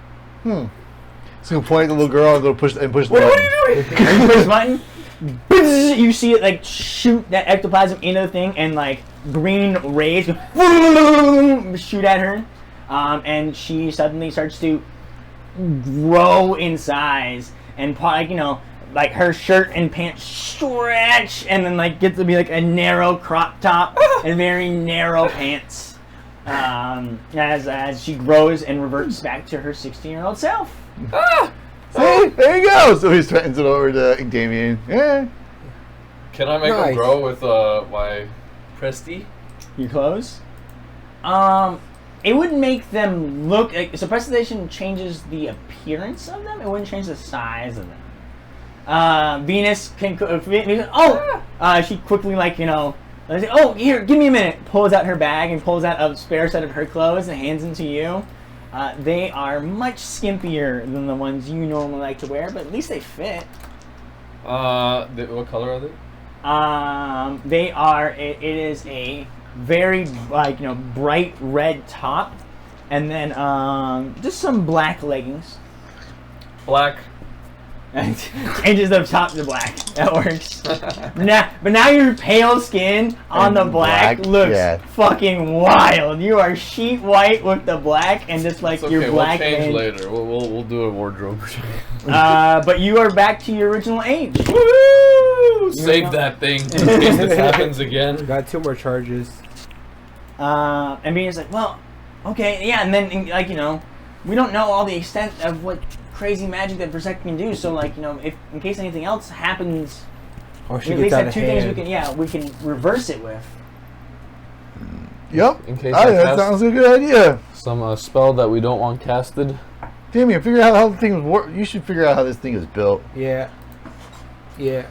It's going to point at the little girl and go push the What button. are you doing? You push the button. Bzzz, you see it like shoot that ectoplasm into the thing, and like green rays go shoot at her, and she suddenly starts to grow in size and like her shirt and pants stretch, and then like get to be like a narrow crop top and very narrow pants. As she grows and reverts back to her 16-year-old self. See, there you go. So he threatens it over to Damien. Yeah. Can I make Nice. them grow with my Presti? Your clothes? It would make them look like, so presentation changes the appearance of them. It wouldn't change the size of them. Venus can. She quickly oh, here, give me a minute. Pulls out her bag and pulls out a spare set of her clothes and hands them to you. They are much skimpier than the ones you normally like to wear, but at least they fit. What color are they? They are. It is a very bright red top, and then just some black leggings. Black. Changes the top to black. That works. But now your pale skin on And the black black, looks yeah. fucking wild. You are sheet white with the black, and just like It's your okay, black. we'll change vein. later. We'll do a wardrobe. But you are back to your original age. Woo! Save that thing in case this happens again. Got 2 more charges. And Bean's like, well, okay, yeah, and then we don't know all the extent of what crazy magic that Berserk can do. So if in case anything else happens, Or we she at gets least out have of 2 hand. things we can reverse it with. Yep. In case That cast sounds like a good idea. some spell that we don't want casted. Damien, figure out how the thing works. You should figure out how this thing is built. Yeah. Yeah.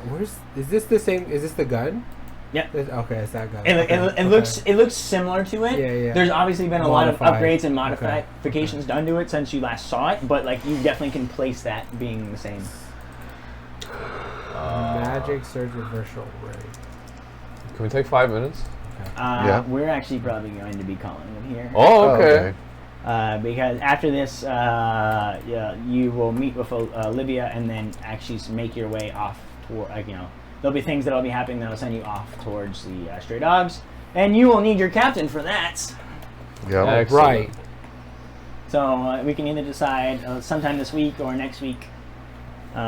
Is this the same? Is this the gun? Yep. Okay, it's that gun. It Okay. looks similar to it. Yeah, yeah. There's obviously been a lot of Modified. upgrades and Okay. modifications done to it since you last saw it, but you definitely can place that being the same. Magic Surge Reversal Ray. Can we take 5 minutes? Yeah. We're actually probably going to be calling it here. Oh, okay. Because after this, you will meet with Olivia and then actually make your way off toward, there'll be things that'll be happening that'll send you off towards the Stray Dogs, and you will need your captain for that. Yeah. Excellent. Right. So we can either decide sometime this week or next week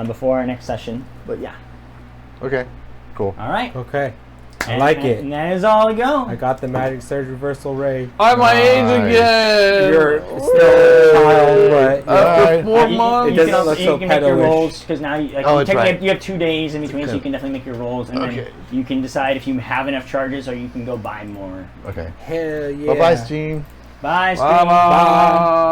before our next session. But yeah. Okay. Cool. All right. Okay. I like it. And that is all to go. I got the Magic Surge Reversal Ray. I'm my age Nice. again. You're still a child, but After Alright. 4 You- months. It you doesn't can, look you so can make your pedalish. rolls because now you, Oh, that's technically right. you have 2 days in between, so you Okay. can definitely make your rolls, and Okay. then you can decide if you have enough charges or you can go buy more. Okay. hell yeah. Bye-bye, Gene. Bye, Steve. Bye-bye.